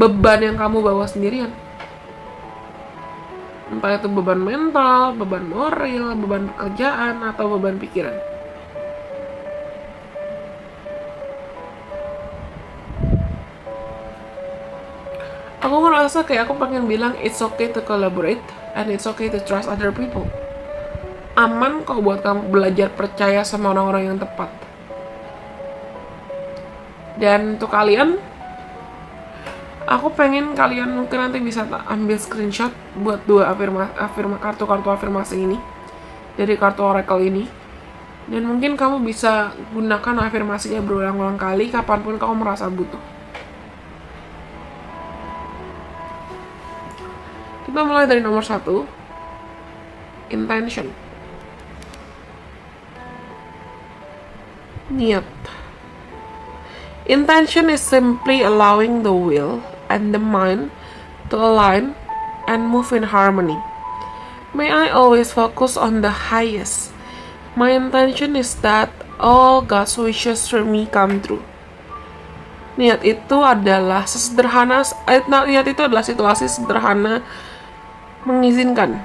beban yang kamu bawa sendirian. Entah itu beban mental, beban moral, beban pekerjaan, atau beban pikiran. Aku ngerasa kayak aku pengen bilang it's okay to collaborate and it's okay to trust other people. Aman kok buat kamu belajar percaya sama orang-orang yang tepat. Dan untuk kalian, aku pengen kalian mungkin nanti bisa ambil screenshot buat 2 kartu afirmasi ini dari kartu oracle ini, dan mungkin kamu bisa gunakan afirmasinya berulang-ulang kali kapanpun kamu merasa butuh. Kita mulai dari nomor 1, intention. Niat. Intention is simply allowing the will and the mind to align and move in harmony. May I always focus on the highest. My intention is that all God's wishes for me come true. Niat itu adalah situasi sederhana mengizinkan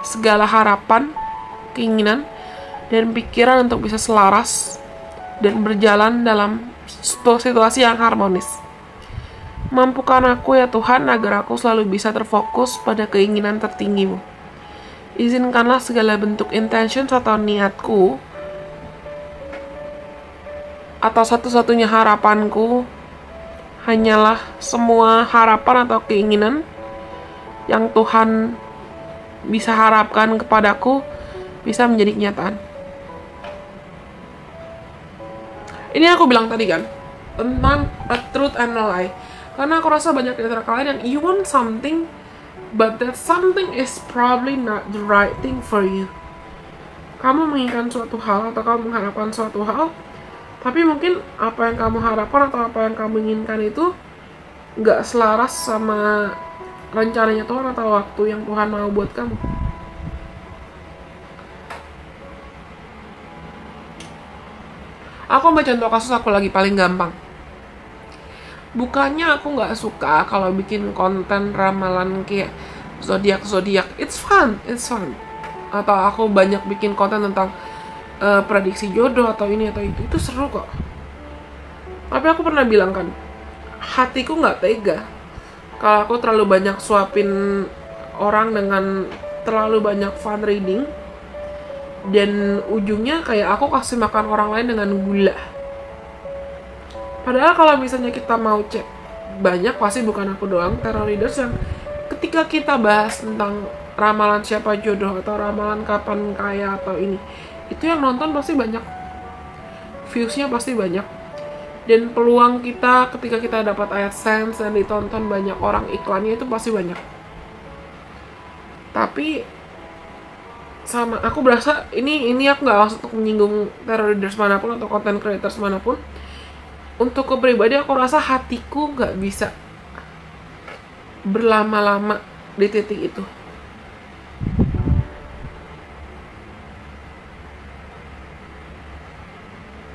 segala harapan, keinginan, dan pikiran untuk bisa selaras dan berjalan dalam situasi yang harmonis. Mampukan aku ya Tuhan agar aku selalu bisa terfokus pada keinginan tertinggimu. Izinkanlah segala bentuk intention atau niatku atau satu-satunya harapanku hanyalah semua harapan atau keinginan yang Tuhan bisa harapkan kepadaku bisa menjadi kenyataan. Ini aku bilang tadi kan tentang a truth and a lie. Karena aku rasa banyak di antara kalian yang you want something, but that something is probably not the right thing for you. Kamu menginginkan suatu hal atau kamu mengharapkan suatu hal, tapi mungkin apa yang kamu harapkan atau apa yang kamu inginkan itu nggak selaras sama rencananya Tuhan atau waktu yang Tuhan mau buat kamu. Aku ambil contoh kasus aku lagi paling gampang. Bukannya aku nggak suka kalau bikin konten ramalan kayak zodiak. It's fun. Atau aku banyak bikin konten tentang prediksi jodoh atau ini atau itu seru kok. Tapi aku pernah bilang kan, hatiku nggak tega kalau aku terlalu banyak suapin orang dengan terlalu banyak fun reading, dan ujungnya kayak aku kasih makan orang lain dengan gula. Padahal kalau misalnya kita mau cek banyak, pasti bukan aku doang, tarot readers yang ketika kita bahas tentang ramalan siapa jodoh atau ramalan kapan kaya atau ini, itu yang nonton pasti banyak, viewsnya pasti banyak, dan peluang kita ketika kita dapat AdSense dan ditonton banyak orang iklannya itu pasti banyak. Tapi sama aku berasa ini aku nggak maksud untuk menyinggung tarot readers manapun atau content creators manapun. Untuk kepribadi aku rasa hatiku nggak bisa berlama-lama di titik itu.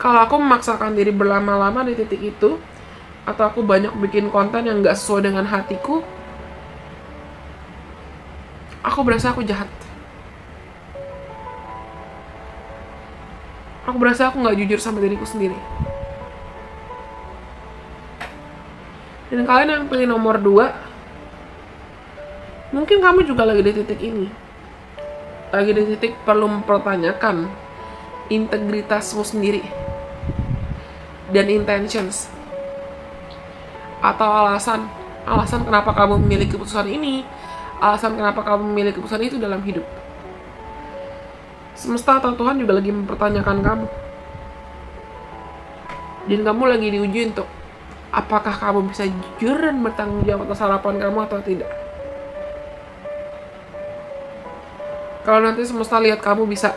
Kalau aku memaksakan diri berlama-lama di titik itu, atau aku banyak bikin konten yang nggak sesuai dengan hatiku, aku berasa aku jahat. Aku berasa aku nggak jujur sama diriku sendiri. Dan kalian yang pilih nomor 2, mungkin kamu juga lagi di titik ini. Lagi di titik perlu mempertanyakan integritasmu sendiri dan intentions, atau alasan kenapa kamu memilih keputusan ini, alasan kenapa kamu memilih keputusan itu dalam hidup. Semesta atau Tuhan juga lagi mempertanyakan kamu, dan kamu lagi diuji untuk apakah kamu bisa jujur dan bertanggung jawab atas harapan kamu atau tidak. Kalau nanti semesta lihat kamu bisa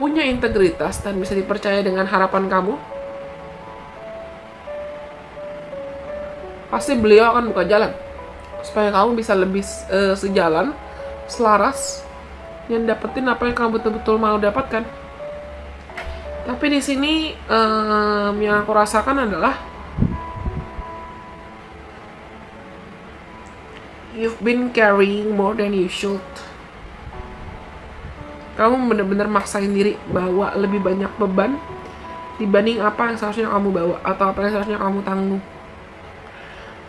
punya integritas dan bisa dipercaya dengan harapan kamu, pasti beliau akan buka jalan supaya kamu bisa lebih sejalan, selaras, dan dapetin apa yang kamu betul-betul mau dapatkan. Tapi di sini yang aku rasakan adalah you've been carrying more than you should. Kamu benar-benar maksain diri bawa lebih banyak beban dibanding apa yang seharusnya kamu bawa atau apa yang seharusnya kamu tanggung.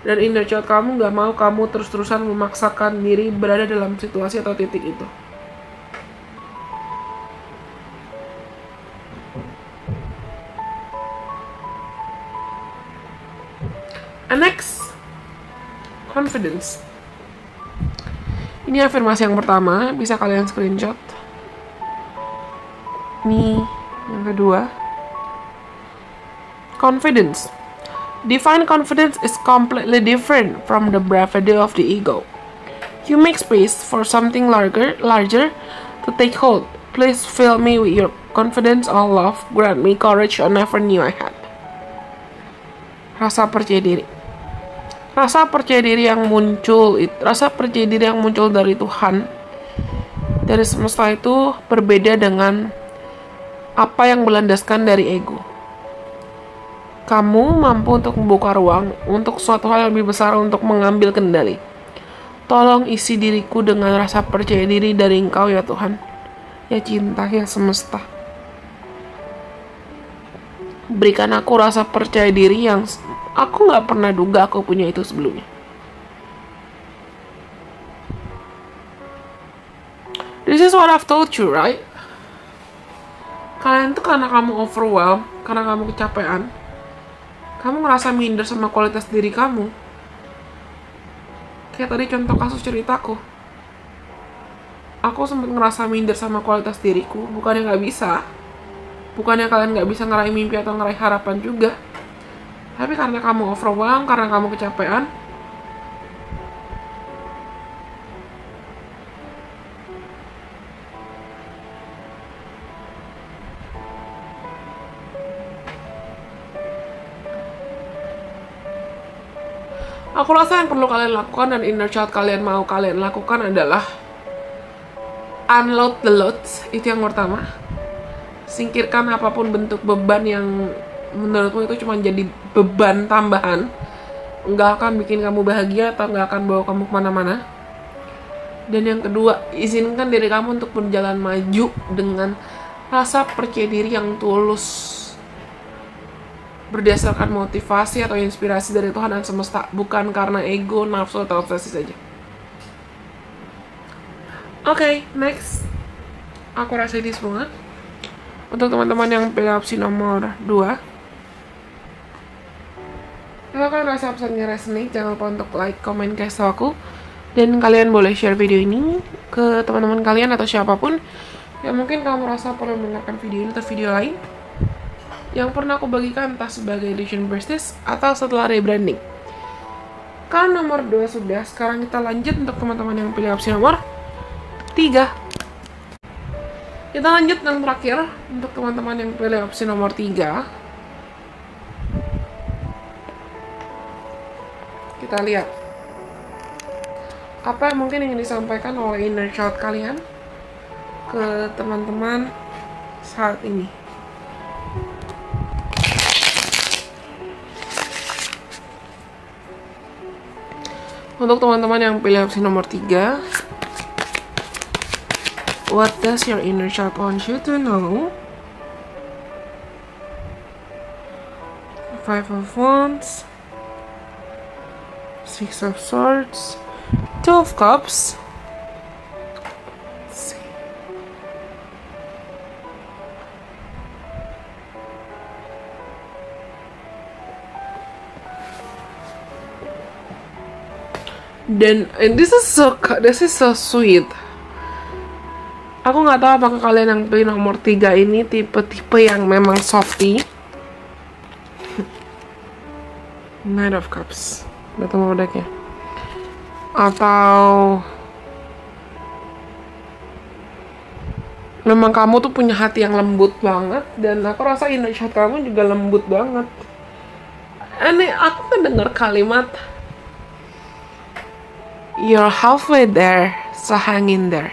Dan inner child kamu gak mau kamu terus-terusan memaksakan diri berada dalam situasi atau titik itu. And next, confidence. Ini afirmasi yang pertama, bisa kalian screenshot. Ini yang kedua. Confidence. Divine confidence is completely different from the bravado of the ego. You make space for something larger to take hold. Please fill me with your confidence or love. Grant me courage I never knew I had. Rasa percaya diri. Rasa percaya diri yang muncul, rasa percaya diri yang muncul dari Tuhan, dari semesta itu berbeda dengan apa yang berlandaskan dari ego. Kamu mampu untuk membuka ruang untuk suatu hal yang lebih besar untuk mengambil kendali. Tolong isi diriku dengan rasa percaya diri dari Engkau ya Tuhan. Ya cinta, ya semesta. Berikan aku rasa percaya diri yang aku gak pernah duga aku punya itu sebelumnya. This is what I've told you, right? Kalian tuh karena kamu overwhelmed, karena kamu kecapean, kamu ngerasa minder sama kualitas diri kamu. Kayak tadi contoh kasus ceritaku. Aku sempat ngerasa minder sama kualitas diriku. Bukannya gak bisa, bukannya kalian gak bisa ngeraih mimpi atau ngeraih harapan juga, tapi karena kamu overwhelmed, karena kamu kecapean. Aku rasa yang perlu kalian lakukan dan inner child kalian mau kalian lakukan adalah unload the loads. Itu yang pertama. Singkirkan apapun bentuk beban yang menurutmu itu cuma jadi beban tambahan, nggak akan bikin kamu bahagia atau nggak akan bawa kamu kemana-mana. Dan yang kedua, izinkan diri kamu untuk berjalan maju dengan rasa percaya diri yang tulus, berdasarkan motivasi atau inspirasi dari Tuhan dan semesta, bukan karena ego, nafsu, atau obsesi saja. Oke, next. Aku rasa ini semua. Untuk teman-teman yang pilih opsi nomor 2, kalau kalian rasa opsinya resonate, jangan lupa untuk like, comment, kasih tau aku. Dan kalian boleh share video ini ke teman-teman kalian atau siapapun yang mungkin kamu rasa perlu mendengarkan video ini atau video lain yang pernah aku bagikan, entah sebagai edition business atau setelah rebranding. Kalau nomor 2 sudah, sekarang kita lanjut untuk teman-teman yang pilih opsi nomor 3. Kita lanjut yang terakhir untuk teman-teman yang pilih opsi nomor 3. Kita lihat apa yang mungkin ingin disampaikan oleh inner child kalian ke teman-teman saat ini. Untuk teman-teman yang pilih opsi nomor 3, what does your inner child want you to know? 5 of Wands, 6 of Swords, 2 of Cups. Let's see. Dan this is so sweet. Aku nggak tahu apakah kalian yang pilih nomor 3 ini tipe-tipe yang memang softy. Knight of Cups, bottom of deck-nya. Atau memang kamu tuh punya hati yang lembut banget, dan aku rasa inner child kamu juga lembut banget. Aneh, aku mendengar kalimat "You're halfway there, so hang in there."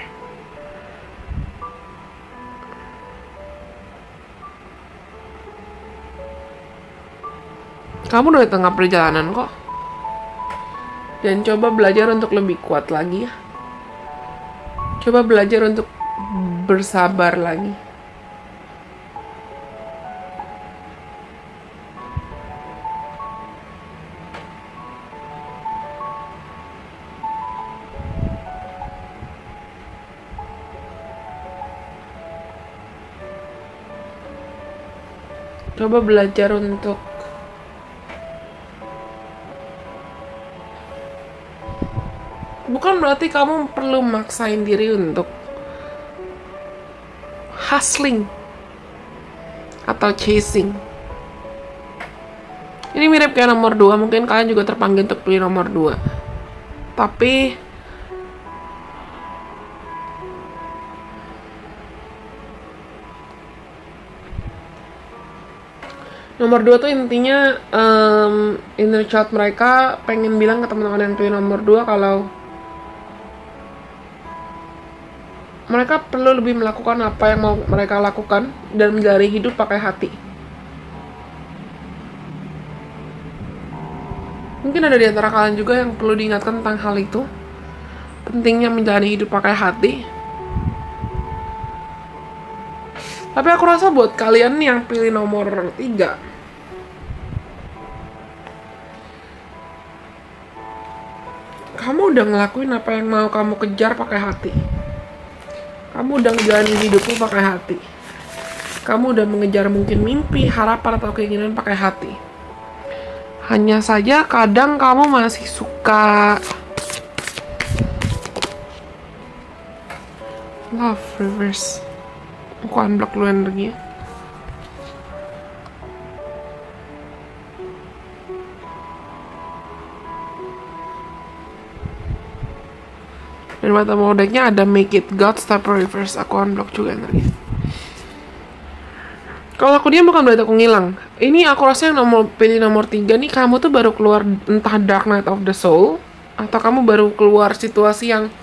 Kamu udah di tengah perjalanan kok. Dan coba belajar untuk lebih kuat lagi ya. Coba belajar untuk bersabar lagi. Coba belajar untuk bukan berarti kamu perlu maksain diri untuk hustling atau chasing. Ini mirip kayak nomor 2, mungkin kalian juga terpanggil untuk pilih nomor 2. Tapi Nomor 2 tuh intinya inner child mereka pengen bilang ke teman-teman yang pilih nomor 2 kalau mereka perlu lebih melakukan apa yang mau mereka lakukan dan menjalani hidup pakai hati. Mungkin ada di antara kalian juga yang perlu diingatkan tentang hal itu. Pentingnya menjalani hidup pakai hati. Tapi aku rasa buat kalian yang pilih nomor 3, kamu udah ngelakuin apa yang mau kamu kejar pakai hati. Kamu udah ngejalanin hidupmu pakai hati. Kamu udah mengejar mungkin mimpi, harapan, atau keinginan pakai hati. Hanya saja kadang kamu masih suka love reverse. Aku unblock dulu energinya. Dan mata mau decknya ada make it God, stop reverse. Aku unblock juga energinya. Kalau aku diam bukan berarti aku ngilang. Ini aku rasa yang pilih nomor 3 nih, kamu tuh baru keluar entah Dark Night of the Soul, atau kamu baru keluar situasi yang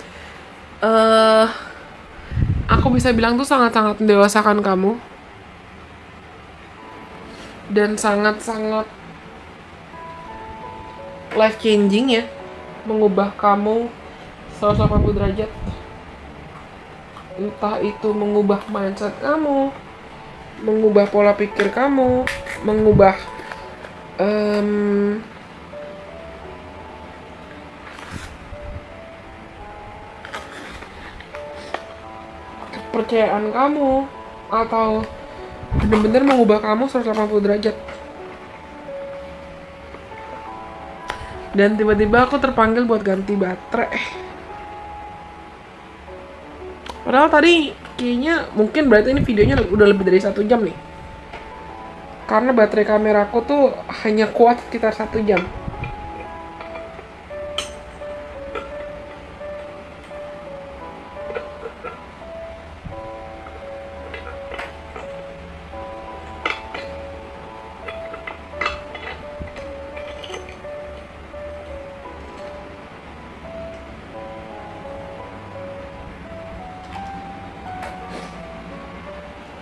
aku bisa bilang tuh sangat-sangat mendewasakan kamu. Dan sangat-sangat life changing ya. Mengubah kamu 180 derajat. Entah itu mengubah mindset kamu, mengubah pola pikir kamu, mengubah kepercayaan kamu, atau benar-benar mengubah kamu 180 derajat. Dan tiba-tiba aku terpanggil buat ganti baterai. Padahal tadi kayaknya mungkin berarti ini videonya udah lebih dari 1 jam nih. Karena baterai kameraku tuh hanya kuat sekitar 1 jam.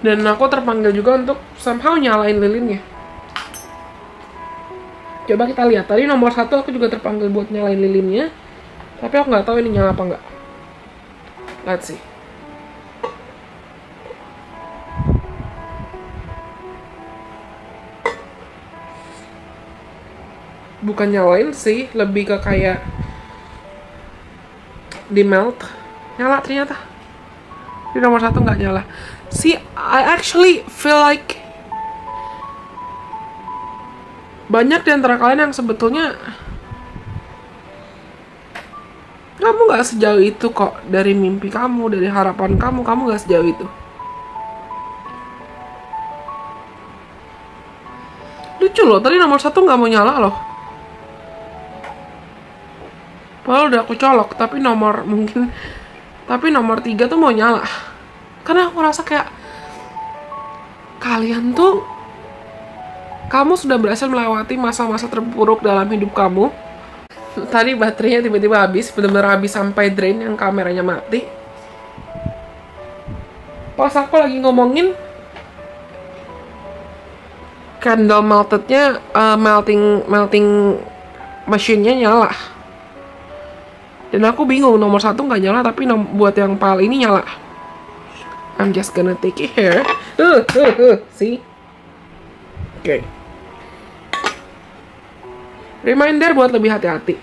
Dan aku terpanggil juga untuk somehow nyalain lilinnya. Coba kita lihat. Tadi nomor 1 aku juga terpanggil buat nyalain lilinnya. Tapi aku nggak tahu ini nyala apa nggak. Let's see. Bukan nyalain sih, lebih ke kayak di melt. Nyala ternyata. Di nomor 1 nggak nyala. See, I actually feel like banyak di antara kalian yang sebetulnya kamu gak sejauh itu kok. Dari mimpi kamu, dari harapan kamu gak sejauh itu. Lucu loh, tadi nomor 1 gak mau nyala loh. Padahal udah aku colok, tapi nomor 3 tuh mau nyala. Karena aku rasa kayak kalian tuh, kamu sudah berhasil melewati masa-masa terburuk dalam hidup kamu. Tadi baterainya tiba-tiba habis, benar-benar habis sampai drain yang kameranya mati. Pas aku lagi ngomongin, candle meltednya, melting machine-nya nyala. Dan aku bingung, nomor 1 nggak nyala, tapi buat yang pal ini nyala. I'm just gonna take it here. See? Okay. Reminder buat lebih hati-hati.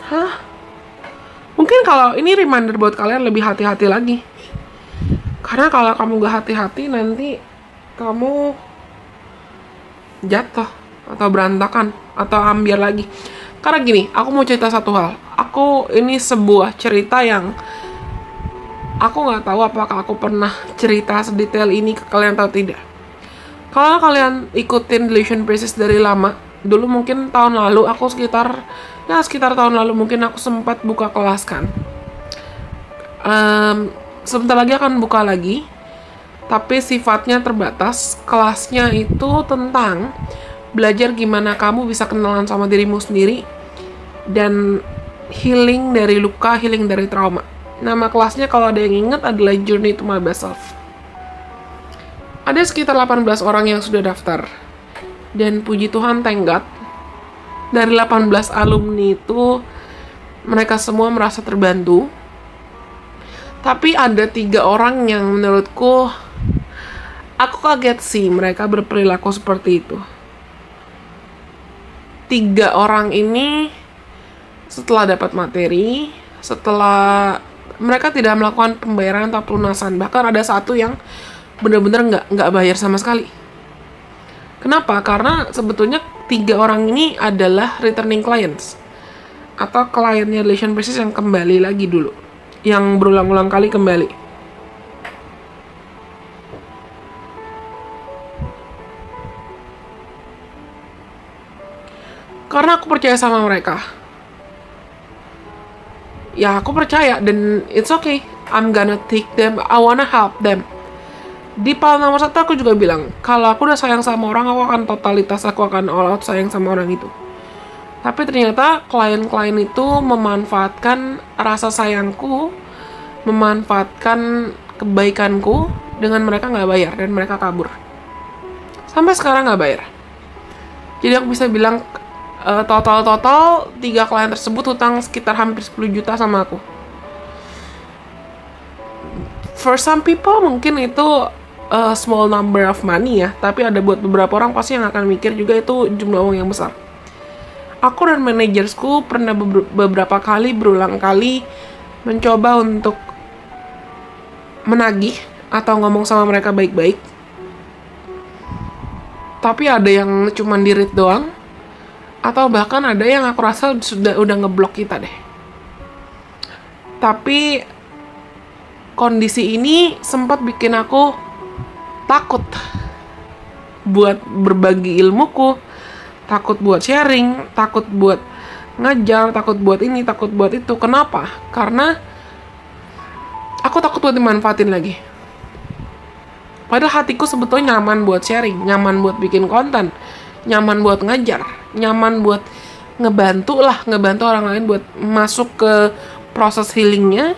Hah? Mungkin kalau ini reminder buat kalian lebih hati-hati lagi. Karena kalau kamu gak hati-hati, nanti kamu jatuh atau berantakan atau ambil lagi. Karena gini, aku mau cerita satu hal. Ini sebuah cerita yang aku nggak tahu apakah aku pernah cerita sedetail ini ke kalian atau tidak. Kalau kalian ikutin Delusion Princess dari lama, dulu mungkin tahun lalu aku sekitar tahun lalu mungkin aku sempat buka kelas kan. Sebentar lagi akan buka lagi. tapi sifatnya terbatas. Kelasnya itu tentang belajar gimana kamu bisa kenalan sama dirimu sendiri dan healing dari luka, healing dari trauma. Nama kelasnya kalau ada yang ingat adalah Journey to My Best Self. Ada sekitar 18 orang yang sudah daftar. Dan puji Tuhan, thank God, dari 18 alumni itu mereka semua merasa terbantu. Tapi ada 3 orang yang menurutku, aku kaget sih mereka berperilaku seperti itu. 3 orang ini setelah dapat materi, setelah mereka tidak melakukan pembayaran atau pelunasan, bahkan ada satu yang benar-benar nggak bayar sama sekali. Kenapa? Karena sebetulnya 3 orang ini adalah returning clients atau kliennya relation basis yang kembali lagi dulu, yang berulang-ulang kali kembali. Karena aku percaya sama mereka. Ya aku percaya dan it's okay. I'm gonna take them. I wanna help them. Di PAL nomor 1 aku juga bilang, kalau aku udah sayang sama orang, aku akan totalitas, aku akan all out sayang sama orang itu. Tapi ternyata klien-klien itu memanfaatkan rasa sayangku, memanfaatkan kebaikanku dengan mereka nggak bayar dan mereka kabur. Sampai sekarang nggak bayar. Jadi aku bisa bilang total 3 klien tersebut hutang sekitar hampir 10 juta sama aku. For some people mungkin itu small number of money ya, tapi ada buat beberapa orang pasti yang akan mikir juga itu jumlah uang yang besar. Aku dan manajersku pernah beberapa kali, berulang kali mencoba untuk menagih atau ngomong sama mereka baik-baik. Tapi ada yang cuma di-read doang, atau bahkan ada yang aku rasa udah ngeblok kita deh. Tapi kondisi ini sempat bikin aku takut buat berbagi ilmuku, takut buat sharing, takut buat ngajar, takut buat ini, takut buat itu. Kenapa? Karena aku takut buat dimanfaatin lagi. Padahal hatiku sebetulnya nyaman buat sharing, nyaman buat bikin konten, nyaman buat ngajar, nyaman buat ngebantu orang lain buat masuk ke proses healingnya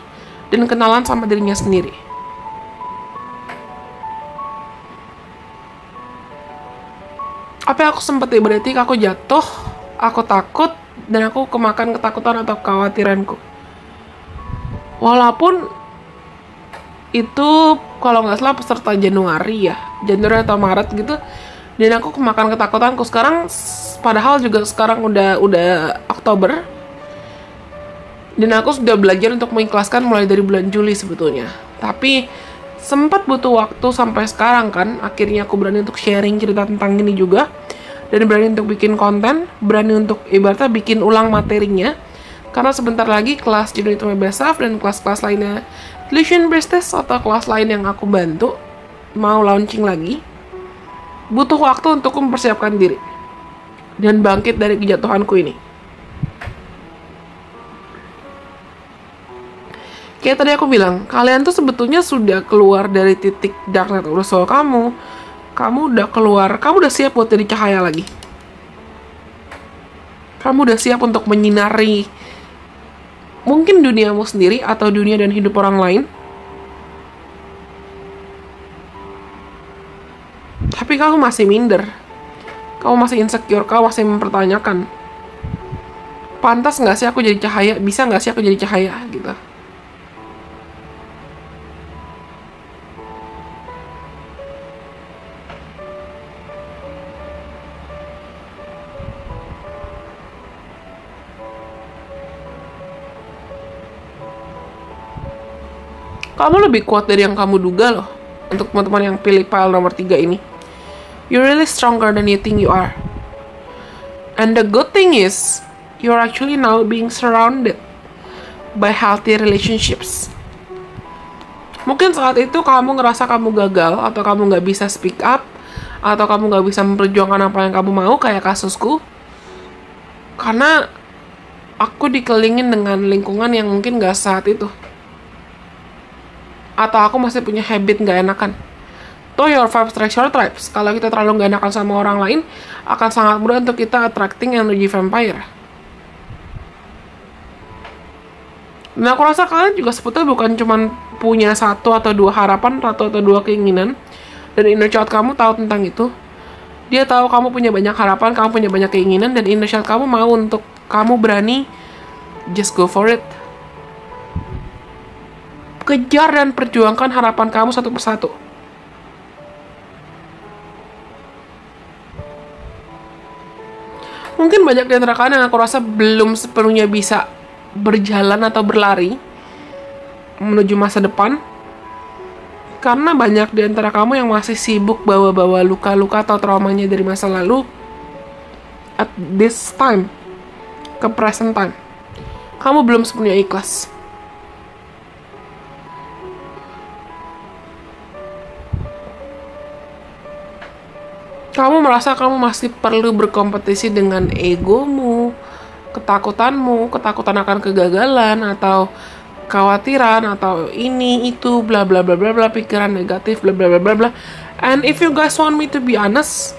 dan kenalan sama dirinya sendiri. Apa aku sempat berarti aku jatuh, aku takut, dan aku kemakan ketakutan atau kekhawatiranku. Walaupun itu kalau nggak salah peserta Januari atau Maret gitu, dan aku kemakan ketakutanku. Sekarang padahal juga sekarang udah Oktober, dan aku sudah belajar untuk mengikhlaskan mulai dari bulan Juli sebetulnya. Tapi sempat butuh waktu sampai sekarang kan, akhirnya aku berani untuk sharing cerita tentang ini juga, dan berani untuk bikin konten, berani untuk ibaratnya bikin ulang materinya. Karena sebentar lagi kelas Journey to My Best Self dan kelas-kelas lainnya, Illusion Priestess atau kelas lain yang aku bantu mau launching lagi, butuh waktu untuk mempersiapkan diri dan bangkit dari kejatuhanku ini. Kayak tadi aku bilang, kalian tuh sebetulnya sudah keluar dari titik dark night of the soul kamu. Kamu udah keluar, kamu udah siap buat jadi cahaya lagi. Kamu udah siap untuk menyinari mungkin duniamu sendiri atau dunia dan hidup orang lain. Tapi kamu masih minder. Kamu masih insecure, kamu masih mempertanyakan, pantas gak sih aku jadi cahaya? Bisa gak sih aku jadi cahaya? Gitu. Kamu lebih kuat dari yang kamu duga loh. Untuk teman-teman yang pilih file nomor 3 ini, you're really stronger than you think you are. And the good thing is, you're actually now being surrounded by healthy relationships. Mungkin saat itu kamu ngerasa kamu gagal, atau kamu gak bisa speak up, atau kamu gak bisa memperjuangkan apa yang kamu mau, kayak kasusku. Karena aku dikelilingin dengan lingkungan yang mungkin gak sehat itu. Atau aku masih punya habit gak enakan. Know your vibes, attract your tribes. Kalau kita terlalu gak enakan sama orang lain, akan sangat mudah untuk kita attracting energy vampire. Nah, aku rasa kalian juga sebetulnya bukan cuma punya satu atau dua harapan, satu atau dua keinginan. Dan inner child kamu tahu tentang itu. Dia tahu kamu punya banyak harapan, kamu punya banyak keinginan, dan inner child kamu mau untuk kamu berani just go for it. Kejar dan perjuangkan harapan kamu satu persatu. Mungkin banyak di antara kalian yang aku rasa belum sepenuhnya bisa berjalan atau berlari menuju masa depan, karena banyak di antara kamu yang masih sibuk bawa-bawa luka-luka atau traumanya dari masa lalu at this time, ke present time. Kamu belum sepenuhnya ikhlas. Kamu merasa kamu masih perlu berkompetisi dengan egomu, ketakutanmu, ketakutan akan kegagalan, atau khawatiran, atau ini, itu, bla bla bla bla bla, pikiran negatif, bla bla bla bla bla. And if you guys want me to be honest,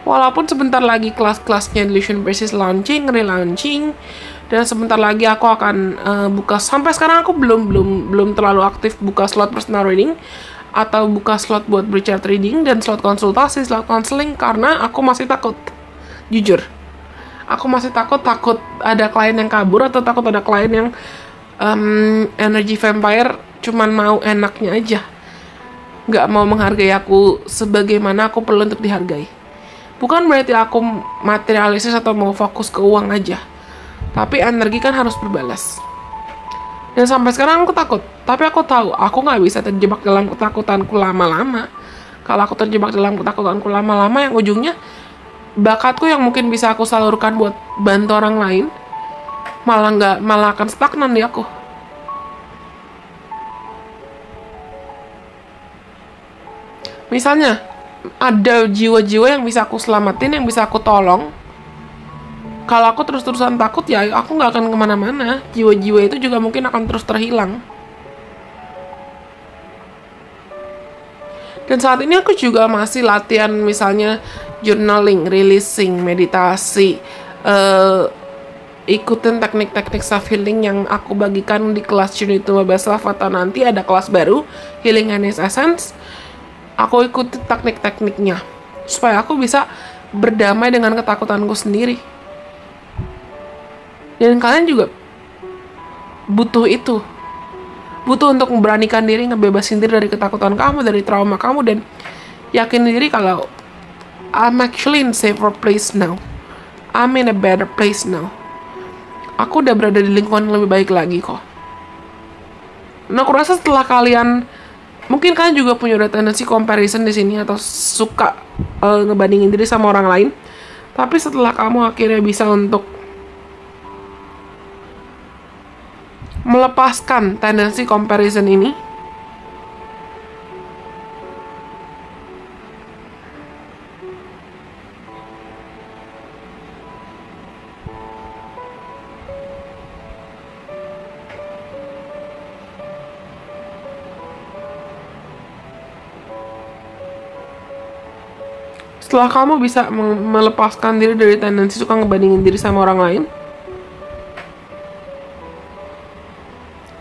walaupun sebentar lagi kelas-kelasnya Delusion Basis relaunching, dan sebentar lagi aku akan buka, sampai sekarang aku belum terlalu aktif buka slot personal reading, atau buka slot buat berchart reading dan slot konsultasi, slot counseling, karena aku masih takut. Jujur, aku masih takut ada klien yang kabur, atau takut ada klien yang energy vampire cuman mau enaknya aja, nggak mau menghargai aku sebagaimana aku perlu untuk dihargai. Bukan berarti aku materialistis atau mau fokus ke uang aja, tapi energi kan harus berbalas. Dan sampai sekarang aku takut, tapi aku tahu aku nggak bisa terjebak dalam ketakutanku lama-lama. Kalau aku terjebak dalam ketakutanku lama-lama, yang ujungnya bakatku yang mungkin bisa aku salurkan buat bantu orang lain malah akan stagnan di aku. Misalnya ada jiwa-jiwa yang bisa aku selamatin, yang bisa aku tolong. Kalau aku terus-terusan takut, ya aku nggak akan kemana-mana. Jiwa-jiwa itu juga mungkin akan terus terhilang. Dan saat ini aku juga masih latihan, misalnya journaling, releasing, meditasi, ikutin teknik-teknik self healing yang aku bagikan di kelas Journey to My Best Self, atau nanti ada kelas baru Healing Hanis Essence. Aku ikuti teknik-tekniknya supaya aku bisa berdamai dengan ketakutanku sendiri. Dan kalian juga butuh itu. Butuh untuk memberanikan diri, ngebebasin diri dari ketakutan kamu, dari trauma kamu, dan yakin diri kalau I'm actually in a safer place now. I'm in a better place now. Aku udah berada di lingkungan yang lebih baik lagi kok. Nah, aku rasa setelah kalian, mungkin kalian juga punya tendensi comparison di sini, atau suka ngebandingin diri sama orang lain. Tapi setelah kamu akhirnya bisa untuk melepaskan tendensi comparison ini, setelah kamu bisa melepaskan diri dari tendensi suka ngebandingin diri sama orang lain,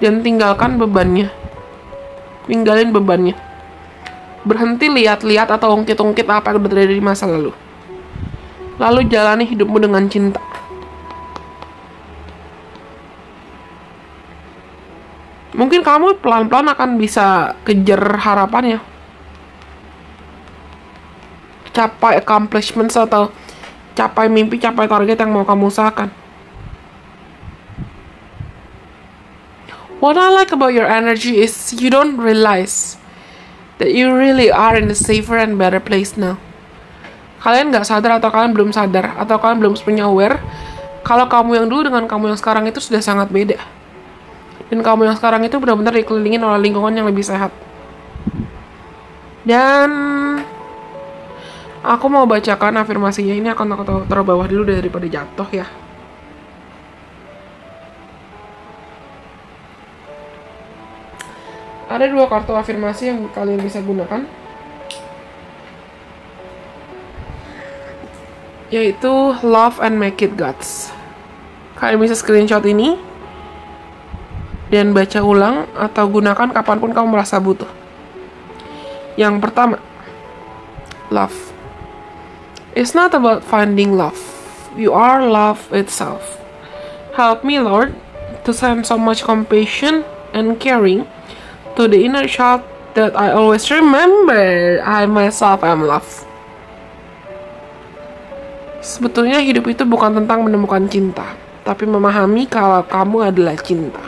dan tinggalkan bebannya. Tinggalin bebannya. Berhenti lihat-lihat atau ungkit-ungkit apa yang udah terjadi di masa lalu. Lalu jalani hidupmu dengan cinta. Mungkin kamu pelan-pelan akan bisa kejar harapannya. Capai accomplishments, atau capai mimpi, capai target yang mau kamu usahakan. What I like about your energy is you don't realize that you really are in a safer and better place now. Kalian nggak sadar, atau kalian belum sadar, atau kalian belum sepenuhnya aware kalau kamu yang dulu dengan kamu yang sekarang itu sudah sangat beda. Dan kamu yang sekarang itu benar-benar dikelilingin oleh lingkungan yang lebih sehat. Dan aku mau bacakan afirmasinya. Ini akan aku taruh bawah dulu daripada jatuh ya. Ada 2 kartu afirmasi yang kalian bisa gunakan. yaitu Love and Make It Gods. Kalian bisa screenshot ini dan baca ulang atau gunakan kapanpun kamu merasa butuh. Yang pertama, love. It's not about finding love. You are love itself. Help me, Lord, to send so much compassion and caring to the inner child that I always remember I myself am love. Sebetulnya hidup itu bukan tentang menemukan cinta, tapi memahami kalau kamu adalah cinta.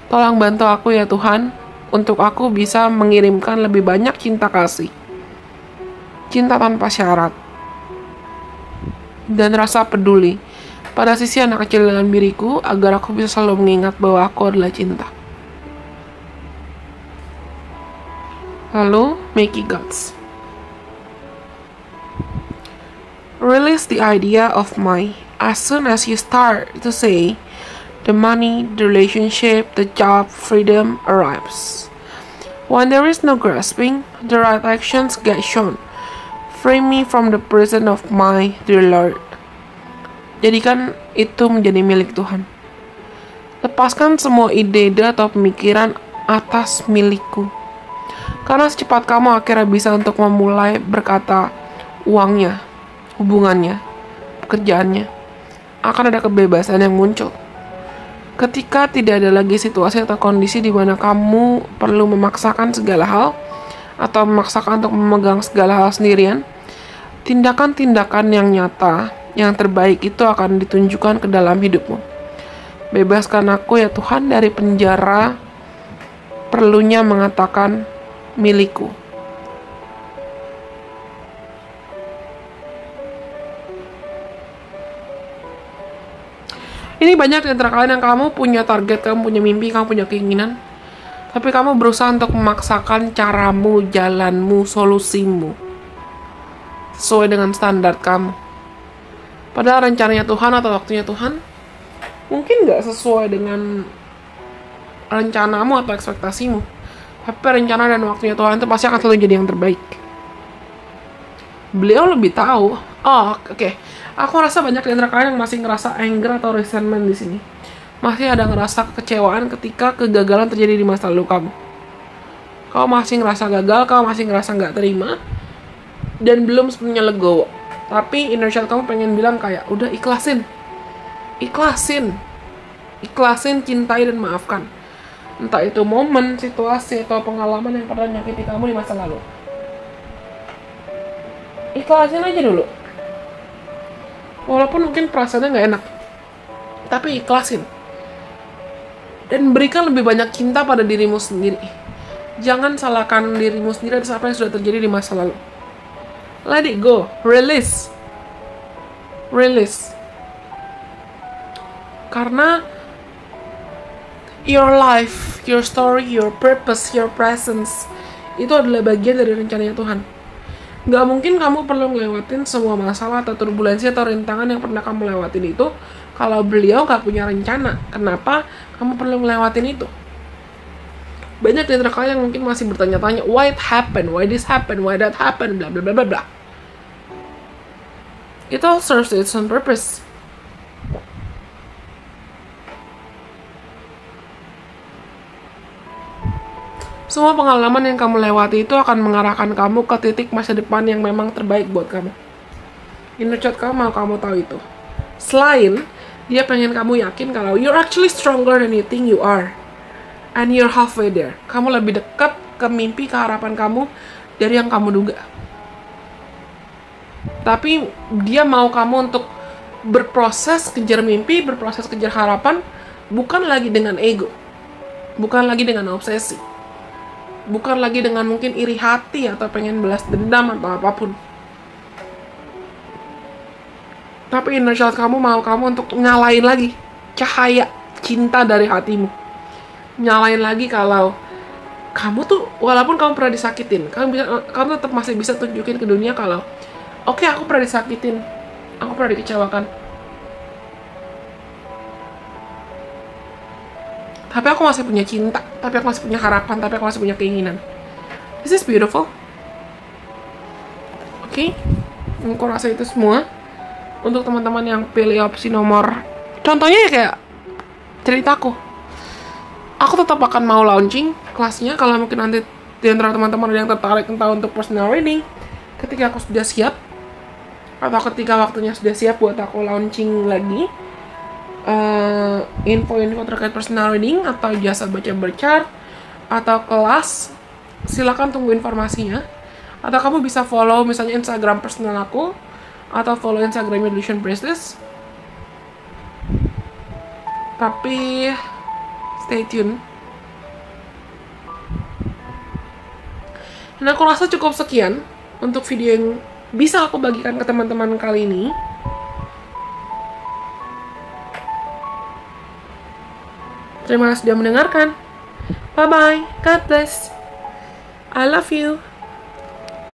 Tolong bantu aku ya Tuhan, untuk aku bisa mengirimkan lebih banyak cinta kasih. Cinta tanpa syarat. Dan rasa peduli pada sisi anak kecil dalam diriku, agar aku bisa selalu mengingat bahwa aku adalah cinta. Lalu, make it Gods. Release the idea of my. As soon as you start to say, the money, the relationship, the job, freedom arrives. When there is no grasping, the right actions get shown. Free me from the prison of my dear Lord. Jadikan itu menjadi milik Tuhan. Lepaskan semua ide-ide atau pemikiran atas milikku. Karena secepat kamu akhirnya bisa untuk memulai berkata uangnya, hubungannya, pekerjaannya, akan ada kebebasan yang muncul. Ketika tidak ada lagi situasi atau kondisi di mana kamu perlu memaksakan segala hal atau memaksakan untuk memegang segala hal sendirian, tindakan-tindakan yang nyata, yang terbaik itu akan ditunjukkan ke dalam hidupmu. Bebaskan aku ya Tuhan dari penjara perlunya mengatakan milikku. Ini banyak di antara kalian yang kamu punya target, kamu punya mimpi, kamu punya keinginan, tapi kamu berusaha untuk memaksakan caramu, jalanmu, solusimu sesuai dengan standar kamu. Padahal rencananya Tuhan atau waktunya Tuhan mungkin gak sesuai dengan rencanamu atau ekspektasimu. Tapi rencana dan waktunya Tuhan itu pasti akan selalu jadi yang terbaik. Beliau lebih tahu. Oke. Aku rasa banyak di antara kalian yang masih ngerasa anger atau resentment di sini. Masih ada ngerasa kekecewaan ketika kegagalan terjadi di masa lalu kamu. Kamu masih ngerasa gagal, kamu masih ngerasa nggak terima, dan belum sepenuhnya legowo. Tapi inner child kamu pengen bilang kayak, udah ikhlasin. Ikhlasin, cintai dan maafkan. Entah itu momen, situasi, atau pengalaman yang pernah menyakiti kamu di masa lalu. Ikhlasin aja dulu. Walaupun mungkin perasaannya gak enak, tapi ikhlasin. Dan berikan lebih banyak cinta pada dirimu sendiri. Jangan salahkan dirimu sendiri atas apa yang sudah terjadi di masa lalu. Let it go. Release. Karena your life, your story, your purpose, your presence, itu adalah bagian dari rencananya Tuhan. Gak mungkin kamu perlu ngelewatin semua masalah atau turbulensi atau rintangan yang pernah kamu lewatin itu kalau beliau gak punya rencana. Kenapa kamu perlu ngelewatin itu? Banyak dari kalian yang mungkin masih bertanya-tanya, why it happened, why this happened, why that happened, bla bla bla bla bla. It all serves its own purpose. Semua pengalaman yang kamu lewati itu akan mengarahkan kamu ke titik masa depan yang memang terbaik buat kamu. Inner child kamu mau kamu tahu itu. Selain, dia pengen kamu yakin kalau you're actually stronger than you think you are. And you're halfway there. Kamu lebih dekat ke mimpi, ke harapan kamu dari yang kamu duga. Tapi dia mau kamu untuk berproses kejar mimpi, berproses kejar harapan, bukan lagi dengan ego. Bukan lagi dengan obsesi. Bukan lagi dengan mungkin iri hati atau pengen balas dendam atau apapun. Tapi inner child kamu mau kamu untuk nyalain lagi cahaya cinta dari hatimu. Nyalain lagi kalau kamu tuh, walaupun kamu pernah disakitin, kamu tetap masih bisa tunjukin ke dunia kalau oke, aku pernah disakitin, aku pernah dikecewakan, tapi aku masih punya cinta, tapi aku masih punya harapan, tapi aku masih punya keinginan. This is beautiful. Oke, aku rasa itu semua. untuk teman-teman yang pilih opsi nomor, contohnya ya kayak ceritaku, aku tetap akan mau launching kelasnya kalau mungkin nanti di antara teman-teman ada yang tertarik entah untuk personal reading ketika aku sudah siap atau ketika waktunya sudah siap buat aku launching lagi info-info terkait personal reading atau jasa baca berchart atau kelas. Silakan tunggu informasinya, atau kamu bisa follow misalnya Instagram personal aku atau follow Instagram Illusion Priestess. Tapi stay tune. Dan aku rasa cukup sekian untuk video yang bisa aku bagikan ke teman-teman kali ini. Terima kasih sudah mendengarkan. Bye bye. God bless. I love you.